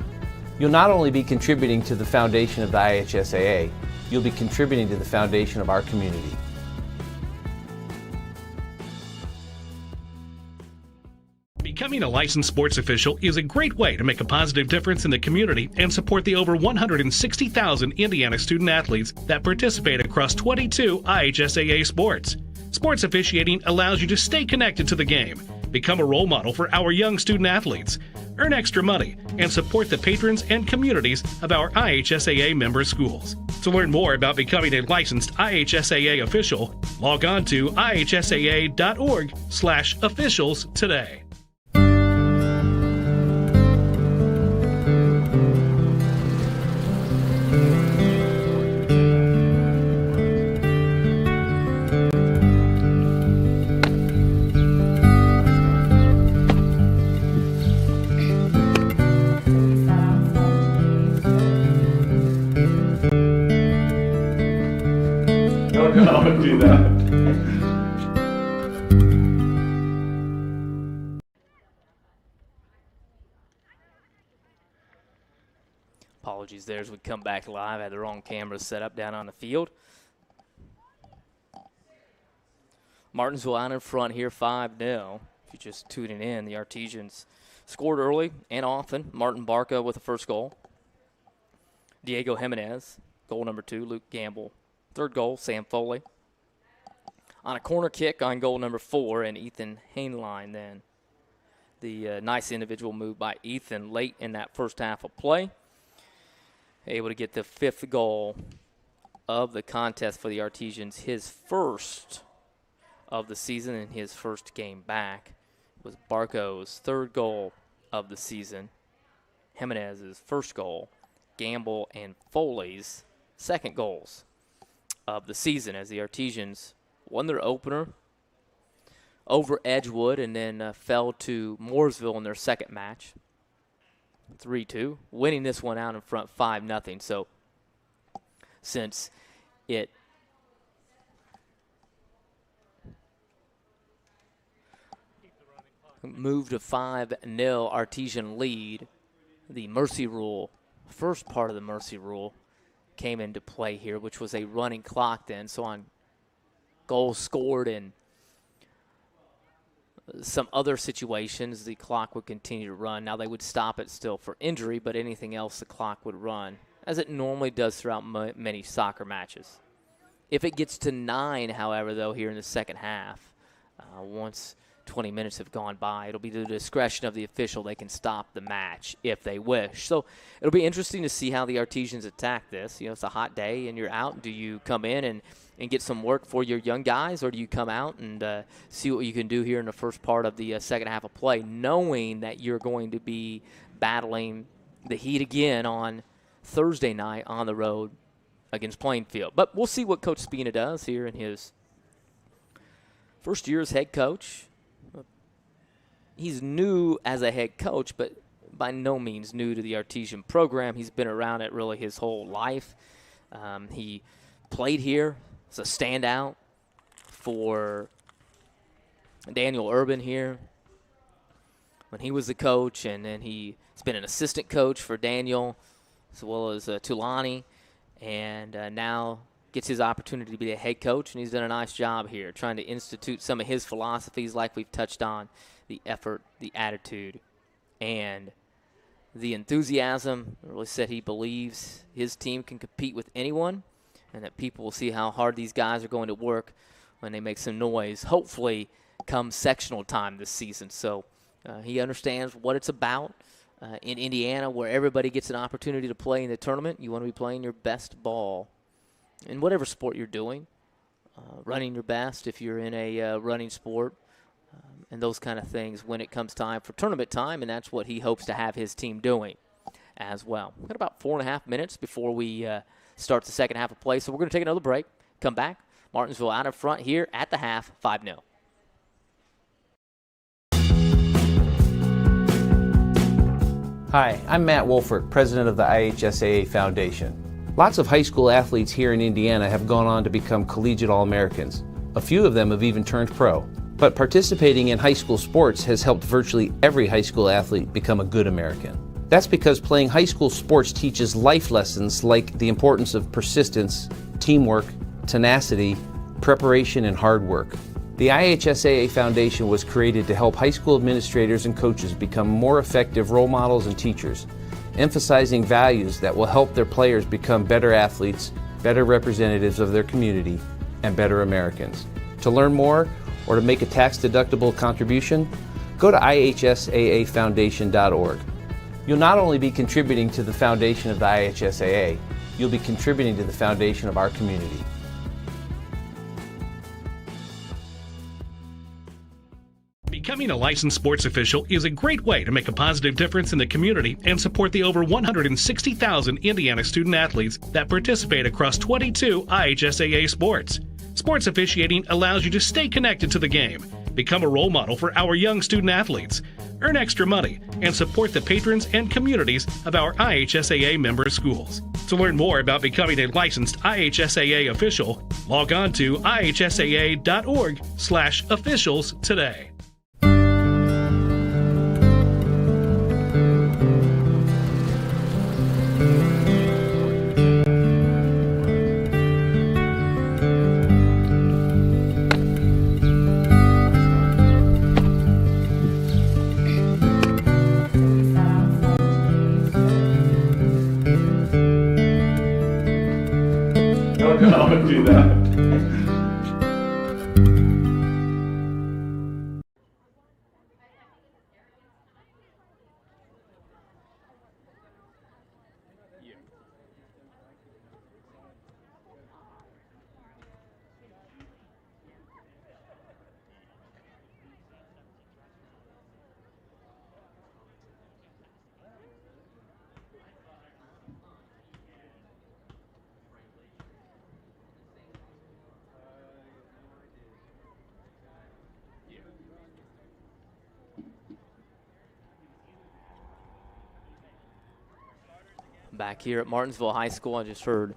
You'll not only be contributing to the foundation of the IHSAA, you'll be contributing to the foundation of our community. Becoming a licensed sports official is a great way to make a positive difference in the community and support the over 160,000 Indiana student athletes that participate across 22 IHSAA sports. Sports officiating allows you to stay connected to the game, become a role model for our young student athletes, earn extra money, and support the patrons and communities of our IHSAA member schools. To learn more about becoming a licensed IHSAA official, log on to ihsaa.org/officials today. Don't do that. Apologies there as we come back live. I had the wrong cameras set up down on the field. Martinsville out in front here, 5-0. If you're just tuning in, the Artesians scored early and often. Martin Barca with the first goal. Diego Jimenez, goal number 2. Luke Gamble, third goal. Sam Foley on a corner kick on goal number 4, and Ethan Hainline then. The nice individual move by Ethan late in that first half of play. Able to get the 5th goal of the contest for the Artesians, his first of the season and his first game back. Was Barco's 3rd goal of the season, Jimenez's 1st goal, Gamble and Foley's 2nd goals of the season, as the Artesians won their opener over Edgewood and then fell to Mooresville in their second match, 3-2, winning this one out in front 5-0. So since it moved to 5-0 Artesian lead, the mercy rule, first part of the mercy rule came into play here, which was a running clock then. So on goals scored in some other situations, the clock would continue to run. Now they would stop it still for injury, but anything else the clock would run, as it normally does throughout many soccer matches. If it gets to 9, however, though, here in the second half, once 20 minutes have gone by, it'll be the discretion of the official. They can stop the match if they wish. So it'll be interesting to see how the Artesians attack this. You know, it's a hot day and you're out. Do you come in and get some work for your young guys, or do you come out and see what you can do here in the first part of the second half of play, knowing that you're going to be battling the heat again on Thursday night on the road against Plainfield? But we'll see what Coach Spina does here in his first year as head coach. He's new as a head coach, but by no means new to the Artesian program. He's been around it really his whole life. He played here as a standout for Daniel Urban here when he was the coach, and then he's been an assistant coach for Daniel as well as Tulani, and now gets his opportunity to be a head coach, and he's done a nice job here trying to institute some of his philosophies like we've touched on, the effort, the attitude, and the enthusiasm. Really said he believes his team can compete with anyone, and that people will see how hard these guys are going to work when they make some noise, hopefully come sectional time this season. So he understands what it's about. In Indiana, where everybody gets an opportunity to play in the tournament, you want to be playing your best ball in whatever sport you're doing, running your best if you're in a running sport, and those kind of things when it comes time for tournament time, and that's what he hopes to have his team doing as well. We've got about 4.5 minutes before we start the second half of play, so we're going to take another break, come back. Martinsville out in front here at the half, 5-0. Hi, I'm Matt Wolfert, president of the IHSAA Foundation. Lots of high school athletes here in Indiana have gone on to become collegiate All-Americans. A few of them have even turned pro. But participating in high school sports has helped virtually every high school athlete become a good American. That's because playing high school sports teaches life lessons like the importance of persistence, teamwork, tenacity, preparation, and hard work. The IHSAA Foundation was created to help high school administrators and coaches become more effective role models and teachers, emphasizing values that will help their players become better athletes, better representatives of their community, and better Americans. To learn more or to make a tax-deductible contribution, go to ihsaafoundation.org. You'll not only be contributing to the foundation of the IHSAA, you'll be contributing to the foundation of our community. Becoming a licensed sports official is a great way to make a positive difference in the community and support the over 160,000 Indiana student athletes that participate across 22 IHSAA sports. Sports officiating allows you to stay connected to the game, become a role model for our young student athletes, earn extra money, and support the patrons and communities of our IHSAA member schools. To learn more about becoming a licensed IHSAA official, log on to ihsaa.org/officials today. Don't do that. Back here at Martinsville High School, I just heard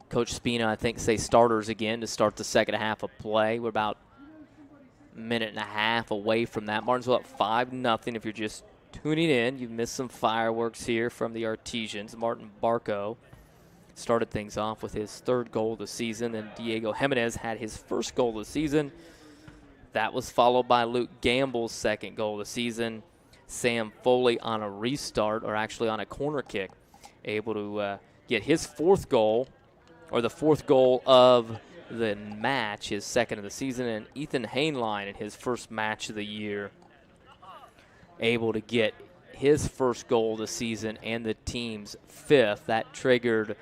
Coach Spina, I think, say starters again to start the second half of play. We're about a minute and a half away from that. Martinsville up 5-0. If you're just tuning in, you've missed some fireworks here from the Artesians. Martin Barco started things off with his third goal of the season, and Diego Jimenez had his first goal of the season. That was followed by Luke Gamble's second goal of the season. Sam Foley on a restart, or actually on a corner kick, able to get his fourth goal, or the fourth goal of the match, his second of the season. And Ethan Hainline in his first match of the year, able to get his first goal of the season and the team's fifth. That triggered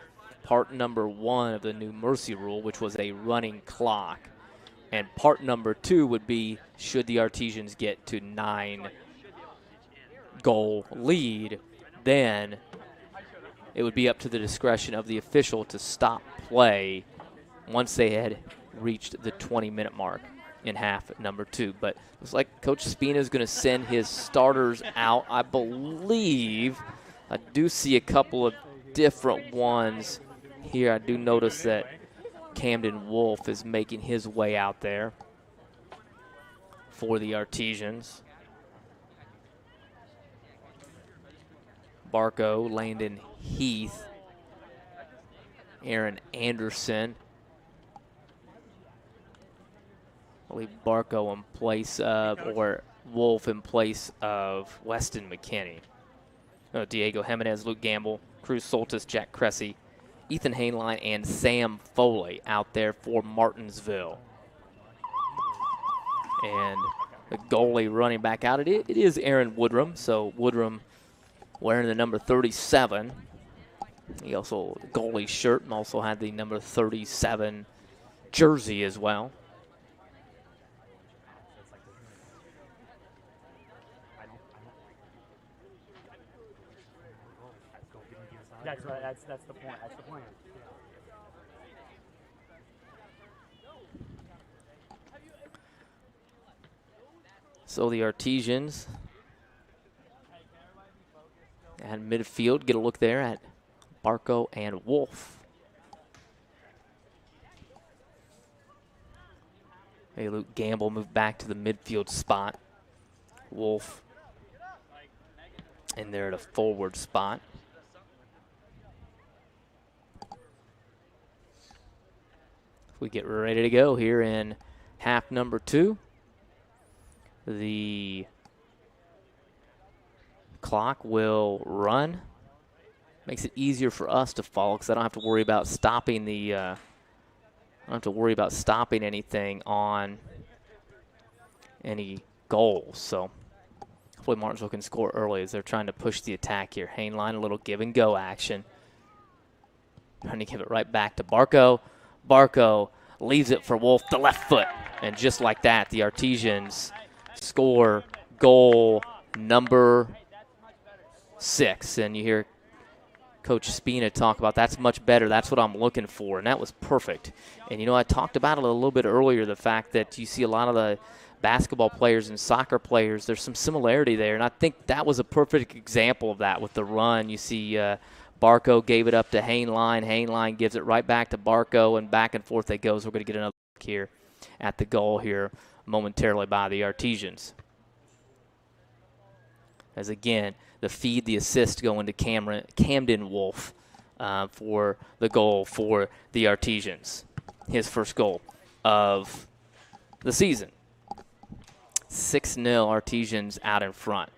part number 1 of the new mercy rule, which was a running clock. And part number 2 would be, should the Artesians get to 9-goal lead, then it would be up to the discretion of the official to stop play once they had reached the 20-minute mark in half number 2. But it looks like Coach Spina is going to send his starters out. I believe I do see a couple of different ones here. I do notice that Camden Wolf is making his way out there for the Artesians. Barco, Landon Heath, Aaron Anderson. I believe Barco in place of, or Wolf in place of Weston McKinney. Diego Jimenez, Luke Gamble, Cruz Soltis, Jack Cressy, Ethan Hainline and Sam Foley out there for Martinsville. And the goalie running back out, it is Aaron Woodrum. So Woodrum wearing the number 37. He also, goalie shirt, and also had the number 37 jersey as well. That's right. That's the point. That's the plan. So the Artesians at midfield, get a look there at Barco and Wolf. Hey, Luke Gamble moved back to the midfield spot. Wolf in there at a forward spot. We get ready to go here in half number 2. The clock will run. Makes it easier for us to follow because I don't have to worry about stopping the. I don't have to worry about stopping anything on any goals. So hopefully Martinsville can score early as they're trying to push the attack here. Hainline, a little give and go action. Trying to give it right back to Barco. Barco leaves it for Wolf, the left foot. And just like that, the Artesians score goal number 6. And you hear Coach Spina talk about that's much better. That's what I'm looking for. And that was perfect. And, you know, I talked about it a little bit earlier, the fact that you see a lot of the basketball players and soccer players. There's some similarity there. And I think that was a perfect example of that with the run. You see Barco gave it up to Hainline. Hainline gives it right back to Barco, and back and forth it goes. We're going to get another look here at the goal here momentarily by the Artesians. As again, the feed, the assist going to Camden Wolf for the goal for the Artesians. His first goal of the season. 6-0 Artesians out in front.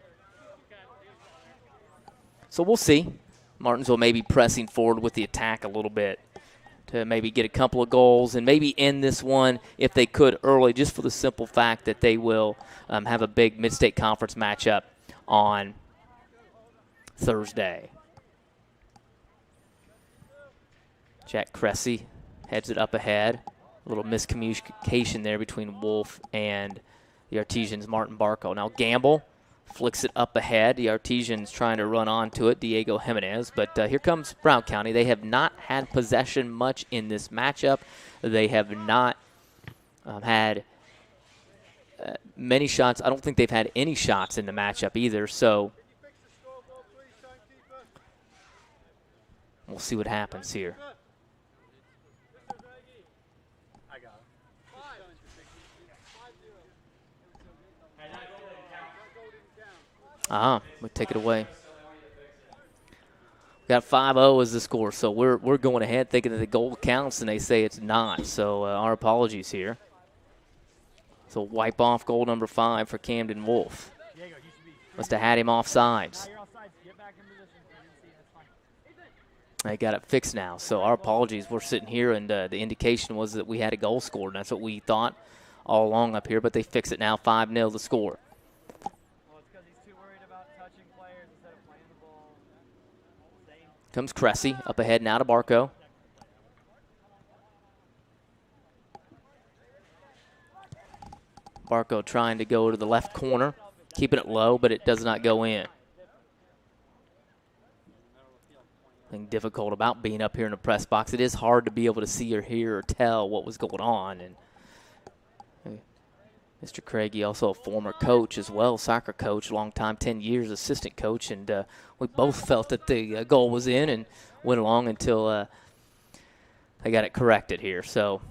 So we'll see. Martinsville may be pressing forward with the attack a little bit to maybe get a couple of goals and maybe end this one if they could early, just for the simple fact that they will have a big mid-state conference matchup on Thursday. Jack Cressy heads it up ahead. A little miscommunication there between Wolf and the Artesians' Martin Barco. Now Gamble flicks it up ahead. The Artesians trying to run onto it, Diego Jimenez. But here comes Brown County. They have not had possession much in this matchup. They have not had many shots. I don't think they've had any shots in the matchup either. So we'll see what happens here. We take it away. We got 5-0 as the score, so we're going ahead thinking that the goal counts, and they say it's not. So our apologies here. So wipe off goal number 5 for Camden Wolf. Must have had him offsides. They got it fixed now, so our apologies. We're sitting here, and the indication was that we had a goal scored, and that's what we thought all along up here, but they fix it now, 5-0 the score. Comes Cressy up ahead now to Barco. Barco trying to go to the left corner, keeping it low, but it does not go in. Thing difficult about being up here in the press box. It is hard to be able to see or hear or tell what was going on. And Mr. Craigie, also a former coach as well, soccer coach, long time, 10 years assistant coach, and we both felt that the goal was in and went along until they got it corrected here. So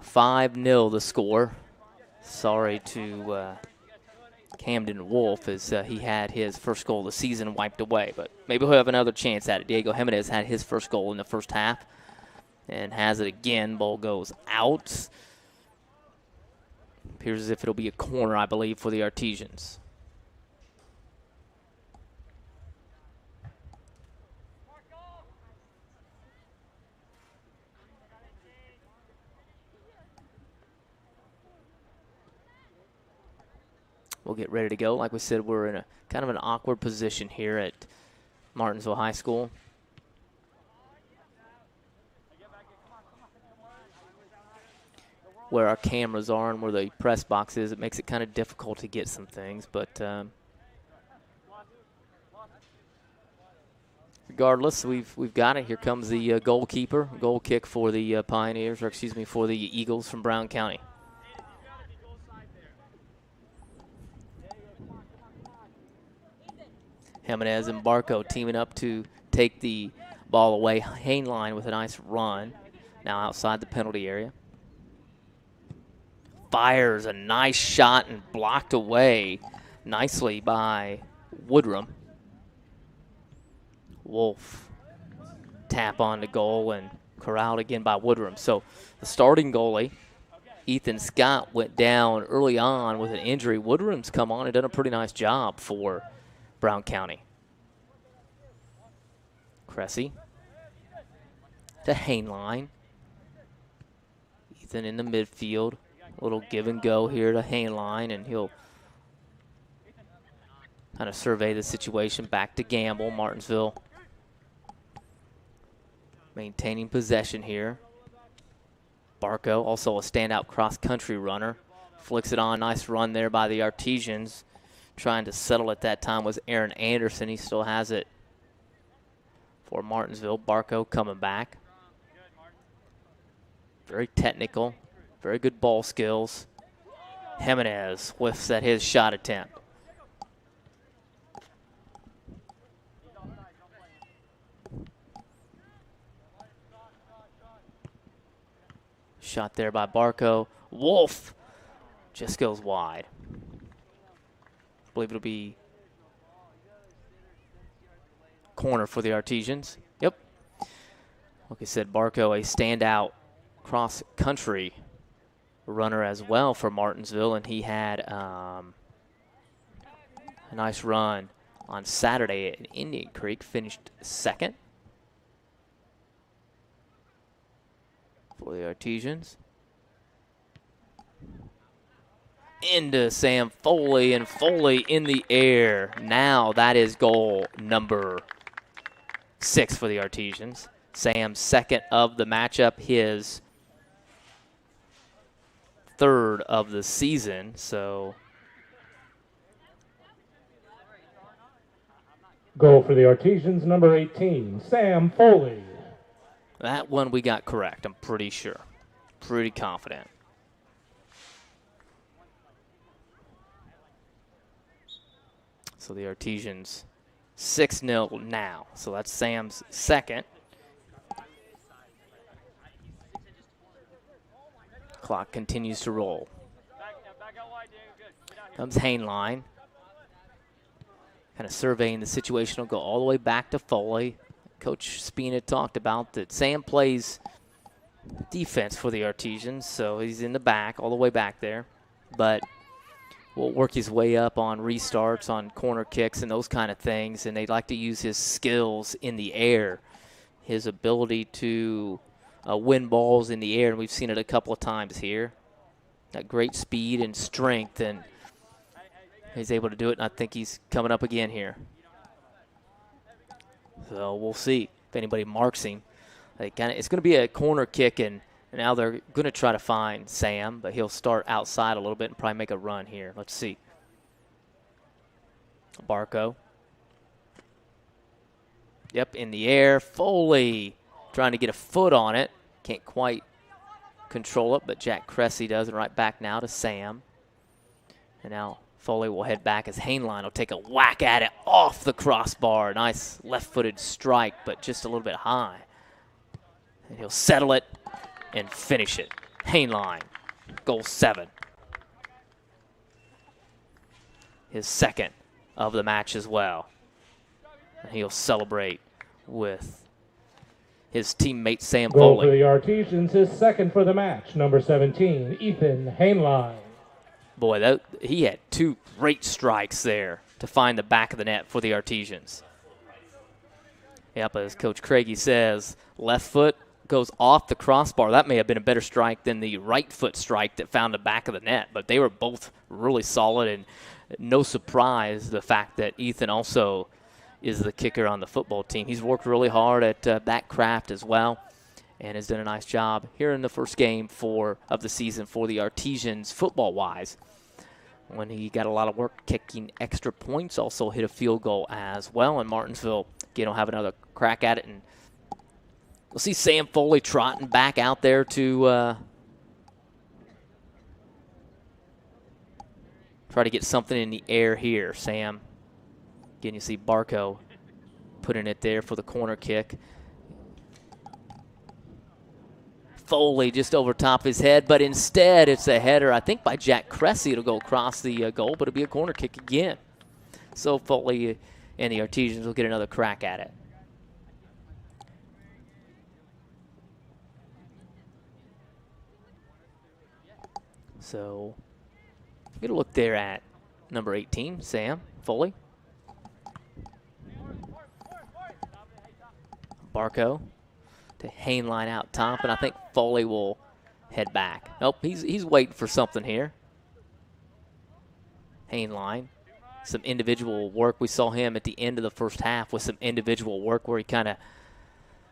5-0 the score. Sorry to Camden Wolf as he had his first goal of the season wiped away, but maybe he'll have another chance at it. Diego Jimenez had his first goal in the first half and has it again. Ball goes out. Appears as if it'll be a corner, I believe, for the Artesians. we'll get ready to go. Like we said, we're in a kind of an awkward position here at Martinsville High School. Where our cameras are and where the press box is, it makes it kind of difficult to get some things. But regardless, we've got it. Here comes the goalkeeper. Goal kick for the Pioneers, or excuse me, for the Eagles from Brown County. Jimenez and Barco teaming up to take the ball away. Hainline with a nice run. Now outside the penalty area. Fires a nice shot and blocked away nicely by Woodrum. Wolf tap on the goal and corralled again by Woodrum. So the starting goalie, Ethan Scott, went down early on with an injury. Woodrum's come on and done a pretty nice job for Brown County. Cressy to Hainline. Ethan in the midfield. A little give and go here to Hainline, and he'll kind of survey the situation. Back to Gamble. Martinsville maintaining possession here. Barco, also a standout cross-country runner. Flicks it on. Nice run there by the Artesians. Trying to settle at that time was Aaron Anderson. He still has it for Martinsville. Barco coming back. Very technical. Very good ball skills. Jimenez whiffs at his shot attempt. Shot there by Barco. Wolf just goes wide. I believe it'll be corner for the Artesians. Yep. Like I said, Barco, a standout cross-country runner as well for Martinsville, and he had a nice run on Saturday at Indian Creek, finished second for the Artesians. Into Sam Foley, and Foley in the air. Now that is goal number 6 for the Artesians. Sam's second of the matchup, his third of the season, so. Goal for the Artesians, number 18, Sam Foley. That one we got correct, I'm pretty sure. Pretty confident. So the Artesians 6-0 now. So that's Sam's second. Clock continues to roll. Comes Hainline. Kind of surveying the situation. Will go all the way back to Foley. Coach Spina talked about that Sam plays defense for the Artesians, so he's in the back, all the way back there. But will work his way up on restarts, on corner kicks, and those kind of things. And they'd like to use his skills in the air, his ability to win balls in the air, and we've seen it a couple of times here. That great speed and strength, and he's able to do it, and I think he's coming up again here. So we'll see if anybody marks him. It's going to be a corner kick, and now they're going to try to find Sam, but he'll start outside a little bit and probably make a run here. Let's see. Barco. Yep, in the air. Foley trying to get a foot on it. Can't quite control it, but Jack Cressy does it. Right back now to Sam. And now Foley will head back as Hainline will take a whack at it off the crossbar. Nice left-footed strike, but just a little bit high. And he'll settle it and finish it. Hainline, goal 7. His second of the match as well. And he'll celebrate with his teammate Sam Goal Foley. for the Artesians, his second for the match, number 17, Ethan Hainline. Boy, he had 2 great strikes there to find the back of the net for the Artesians. Yep, as Coach Craigie says, left foot, goes off the crossbar. That may have been a better strike than the right foot strike that found the back of the net, but they were both really solid, and no surprise the fact that Ethan also is the kicker on the football team. He's worked really hard at that craft as well and has done a nice job here in the first game of the season for the Artesians football-wise. When he got a lot of work kicking extra points, also hit a field goal as well, and Martinsville, again, will have another crack at it. And we'll see Sam Foley trotting back out there to try to get something in the air here. Sam, again, you see Barco putting it there for the corner kick. Foley just over top his head, but instead it's a header, I think, by Jack Cressy. It'll go across the goal, but it'll be a corner kick again. So Foley and the Artesians will get another crack at it. So get a look there at number 18, Sam Foley. Barco to Hainline out top, and I think Foley will head back. Nope, he's waiting for something here. Hainline, some individual work. We saw him at the end of the first half with some individual work where he kind of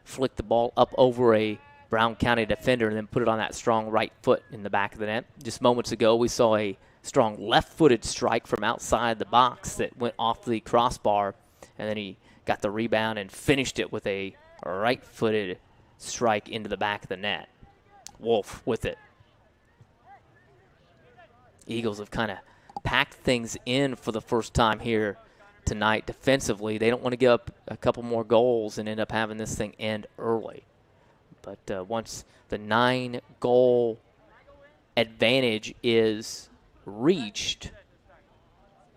flicked the ball up over a Brown County defender and then put it on that strong right foot in the back of the net. Just moments ago, we saw a strong left-footed strike from outside the box that went off the crossbar, and then he got the rebound and finished it with a right-footed strike into the back of the net. Wolf with it. Eagles have kind of packed things in for the first time here tonight defensively. They don't want to give up a couple more goals and end up having this thing end early. But once the 9-goal advantage is reached,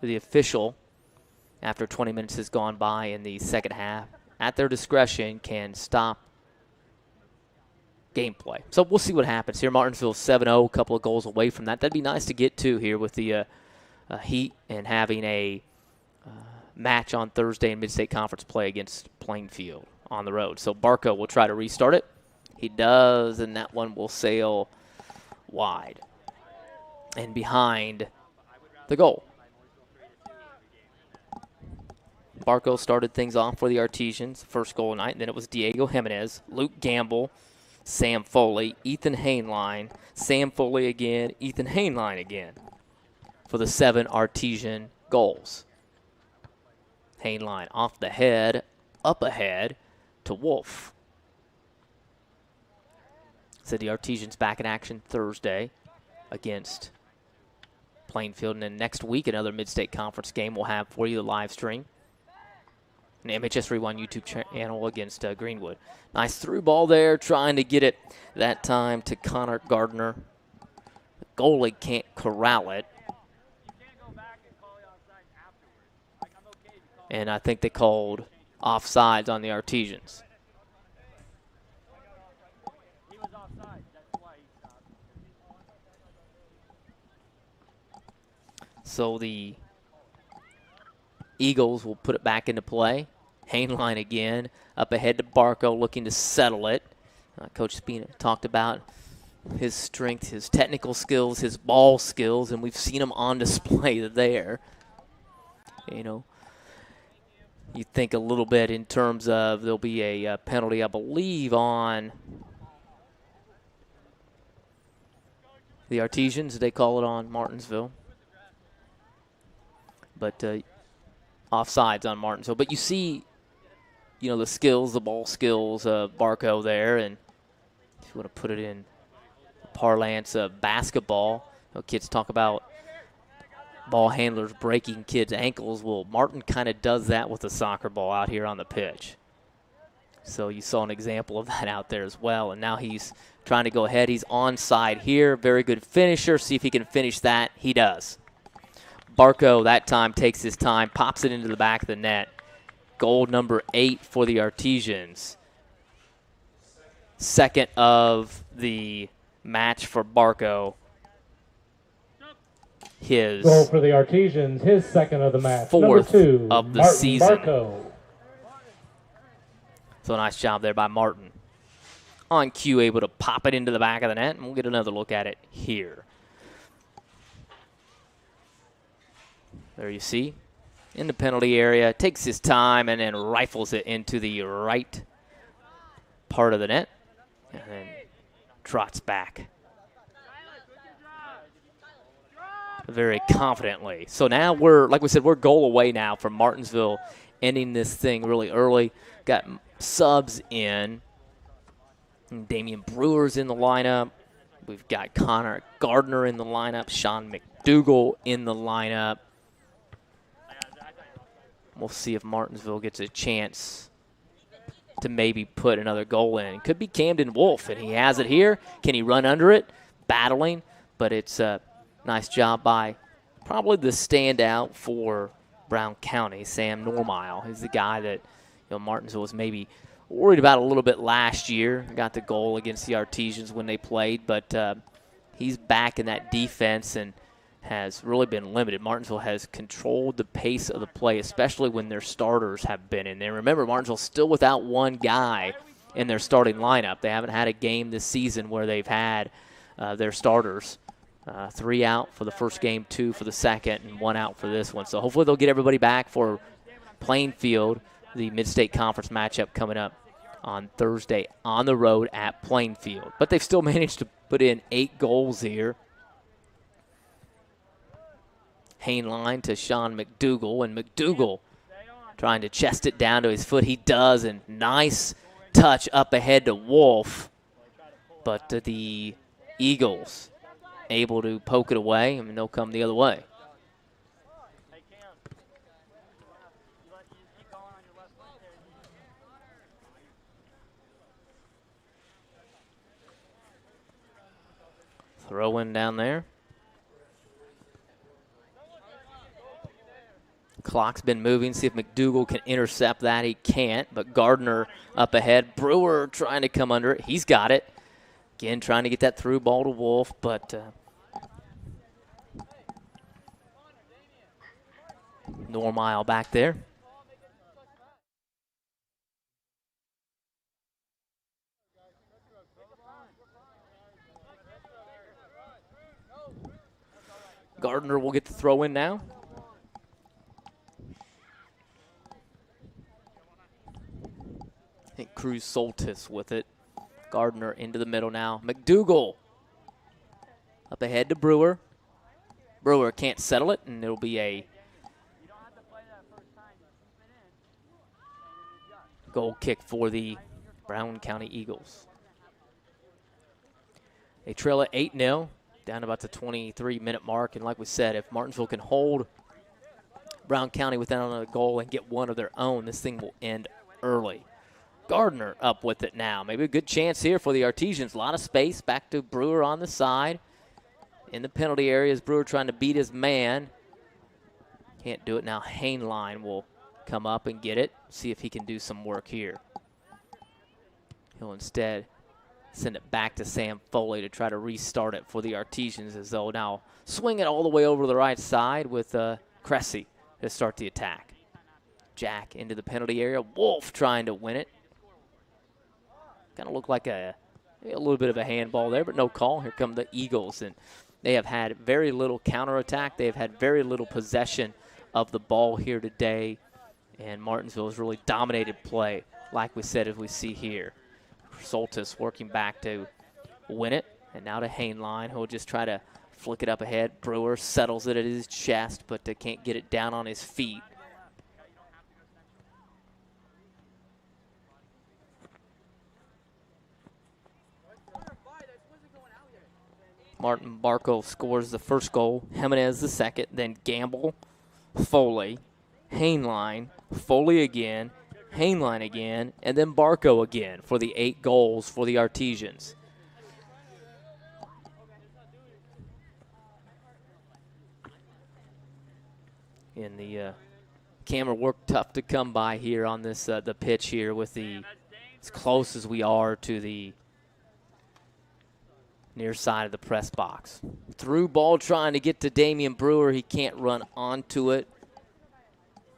the official, after 20 minutes has gone by in the second half, at their discretion, can stop gameplay. So we'll see what happens here. Martinsville 7-0, a couple of goals away from that. That'd be nice to get to here with the Heat and having a match on Thursday in Mid-State Conference play against Plainfield on the road. So Barco will try to restart it. He does, and that one will sail wide and behind the goal. Barco started things off for the Artesians, first goal of the night, and then it was Diego Jimenez, Luke Gamble, Sam Foley, Ethan Hainline, Sam Foley again, Ethan Hainline again for the 7 Artesian goals. Hainline off the head, up ahead to Wolf. So the Artesians back in action Thursday against Plainfield, and then next week another Mid-State Conference game we'll have for you, the live stream. An MHS Rewind YouTube channel against Greenwood. Nice through ball there, trying to get it that time to Connor Gardner. The goalie can't corral it. And I think they called offsides on the Artesians. So the Eagles will put it back into play. Hainline again, up ahead to Barco, looking to settle it. Coach Spina talked about his strength, his technical skills, his ball skills, and we've seen them on display there. You know, you think a little bit in terms of there'll be a penalty, I believe, on the Artesians. They call it on Martinsville. But offsides on Martinsville. But you see, you know, the skills, the ball skills of Barco there. And if you want to put it in parlance of basketball, you know, kids talk about ball handlers breaking kids' ankles. Well, Martin kind of does that with a soccer ball out here on the pitch. So you saw an example of that out there as well. And now he's trying to go ahead. He's onside here. Very good finisher. See if he can finish that. He does. Barco that time takes his time, pops it into the back of the net. Goal number 8 for the Artesians. Second of the match for Barco. His goal for the Artesians, his second of the match. Fourth number 2 of the Martin season. Barco. So nice job there by Martin. on cue able to pop it into the back of the net, and we'll get another look at it here. There you see, in the penalty area, takes his time and then rifles it into the right part of the net, and then trots back very confidently. So now we're, like we said, we're goal away now from Martinsville ending this thing really early. Got subs in. Damian Brewer's in the lineup. We've got Connor Gardner in the lineup. Sean McDougal in the lineup. We'll see if Martinsville gets a chance to maybe put another goal in. Could be Camden Wolf, and he has it here. Can he run under it? Battling, but it's a nice job by probably the standout for Brown County, Sam Normile. He's the guy that Martinsville was maybe worried about a little bit last year. Got the goal against the Artesians when they played, but he's back in that defense and has really been limited. Martinsville has controlled the pace of the play, especially when their starters have been in there. Remember, Martinsville's still without one guy in their starting lineup. They haven't had a game this season where they've had their starters. 3 out for the first game, 2 for the second, and 1 out for this one. So hopefully they'll get everybody back for Plainfield, the Mid-State Conference matchup coming up on Thursday on the road at Plainfield. But they've still managed to put in 8 goals here. Hainline to Sean McDougal, and McDougal trying to chest it down to his foot. He does, and nice touch up ahead to Wolf. But the Eagles able to poke it away, and they'll come the other way. Throw in down there. Clock's been moving. See if McDougal can intercept that. He can't, but Gardner up ahead. Brewer trying to come under it. He's got it. Again, trying to get that through ball to Wolf, but Normile back there. Gardner will get the throw in now. I think Cruz Soltis with it. Gardner into the middle now. McDougal up ahead to Brewer. Brewer can't settle it, and it'll be a goal kick for the Brown County Eagles. They trail at 8-0, down about the 23-minute mark. And like we said, if Martinsville can hold Brown County without another goal and get one of their own, this thing will end early. Gardner up with it now. Maybe a good chance here for the Artesians. A lot of space. Back to Brewer on the side. In the penalty area is Brewer trying to beat his man. Can't do it now. Hainline will come up and get it. See if he can do some work here. He'll instead send it back to Sam Foley to try to restart it for the Artesians, as they'll now swing it all the way over to the right side with Cressy to start the attack. Jack into the penalty area. Wolf trying to win it. Kind of looked like a little bit of a handball there, but no call. Here come the Eagles, and they have had very little counterattack. They have had very little possession of the ball here today, and Martinsville has really dominated play, like we said, as we see here. Soltis working back to win it, and now to Hainline, who will just try to flick it up ahead. Brewer settles it at his chest, but can't get it down on his feet. Martin Barco scores the first goal. Jimenez the second. Then Gamble, Foley, Hainline, Foley again, Hainline again, and then Barco again for the 8 goals for the Artesians. And the camera work tough to come by here on this the pitch here with as close as we are to the near side of the press box. Through ball trying to get to Damian Brewer. He can't run onto it.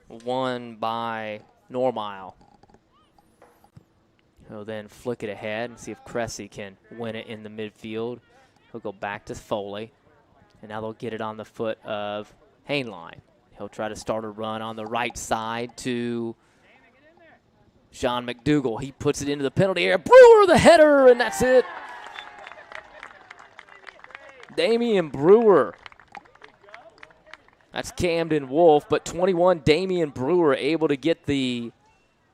Won by Normile. He'll then flick it ahead and see if Cressy can win it in the midfield. He'll go back to Foley. And now they'll get it on the foot of Hainline. He'll try to start a run on the right side to Sean McDougal. He puts it into the penalty area. Brewer, the header, and that's it. Damian Brewer. That's Camden Wolf, but 21, Damian Brewer able to get the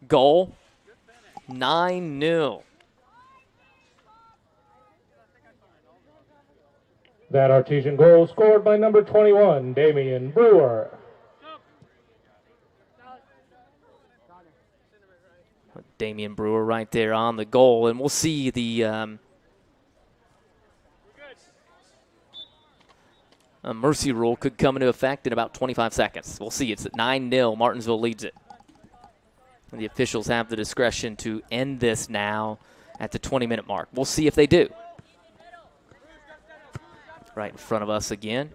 goal. 9-0. That Artesian goal scored by number 21, Damian Brewer. Damian Brewer right there on the goal, and we'll see the a mercy rule could come into effect in about 25 seconds. We'll see. It's at 9-0. Martinsville leads it. And the officials have the discretion to end this now at the 20-minute mark. We'll see if they do. Right in front of us again.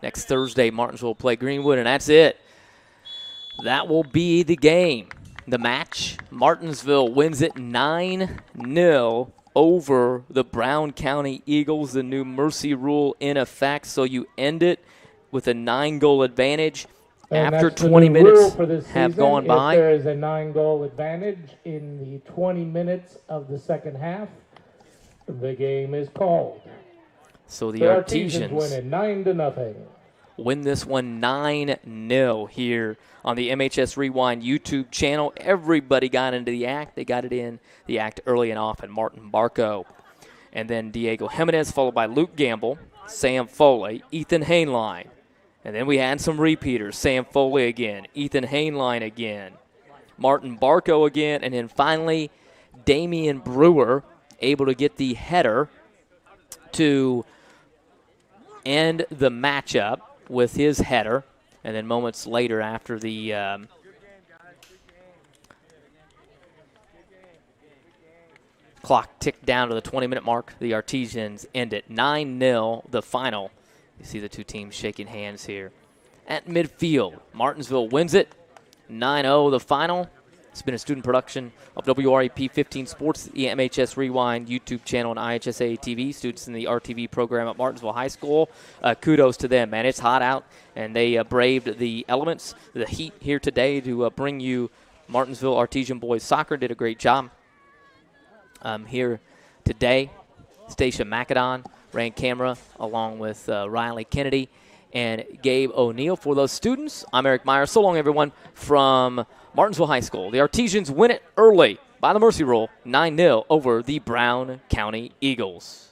Next Thursday, Martinsville will play Greenwood, and that's it. That will be the game. The match, Martinsville wins it 9-0 over the Brown County Eagles. The new mercy rule in effect, so you end it with a 9-goal advantage And after that's the 20 new minutes rule for this have season. gone by. If there is a 9-goal advantage in the 20 minutes of the second half, the game is called. So the Artesians Artesians win it 9-0. win this one 9-0 here on the MHS Rewind YouTube channel. Everybody got into the act. They got it in the act early and often. Martin Barco, and then Diego Jimenez, followed by Luke Gamble, Sam Foley, Ethan Hainline. And then we had some repeaters. Sam Foley again, Ethan Hainline again, Martin Barco again, and then finally Damian Brewer able to get the header to end the matchup with his header. And then moments later, after the clock ticked down to the 20-minute mark, the Artesians end it 9-0, the final. You see the two teams shaking hands here. At midfield, Martinsville wins it 9-0, the final. It's been a student production of WRAP 15 Sports, the MHS Rewind YouTube channel, and IHSA TV. Students in the RTV program at Martinsville High School. Kudos to them, man. It's hot out, and they braved the elements, the heat here today to bring you Martinsville Artesian Boys Soccer. Did a great job here today. Stacia McAdon ran camera along with Riley Kennedy and Gabe O'Neill for those students. I'm Eric Meyer. So long, everyone, from Martinsville High School. The Artesians win it early by the mercy rule, 9-0 over the Brown County Eagles.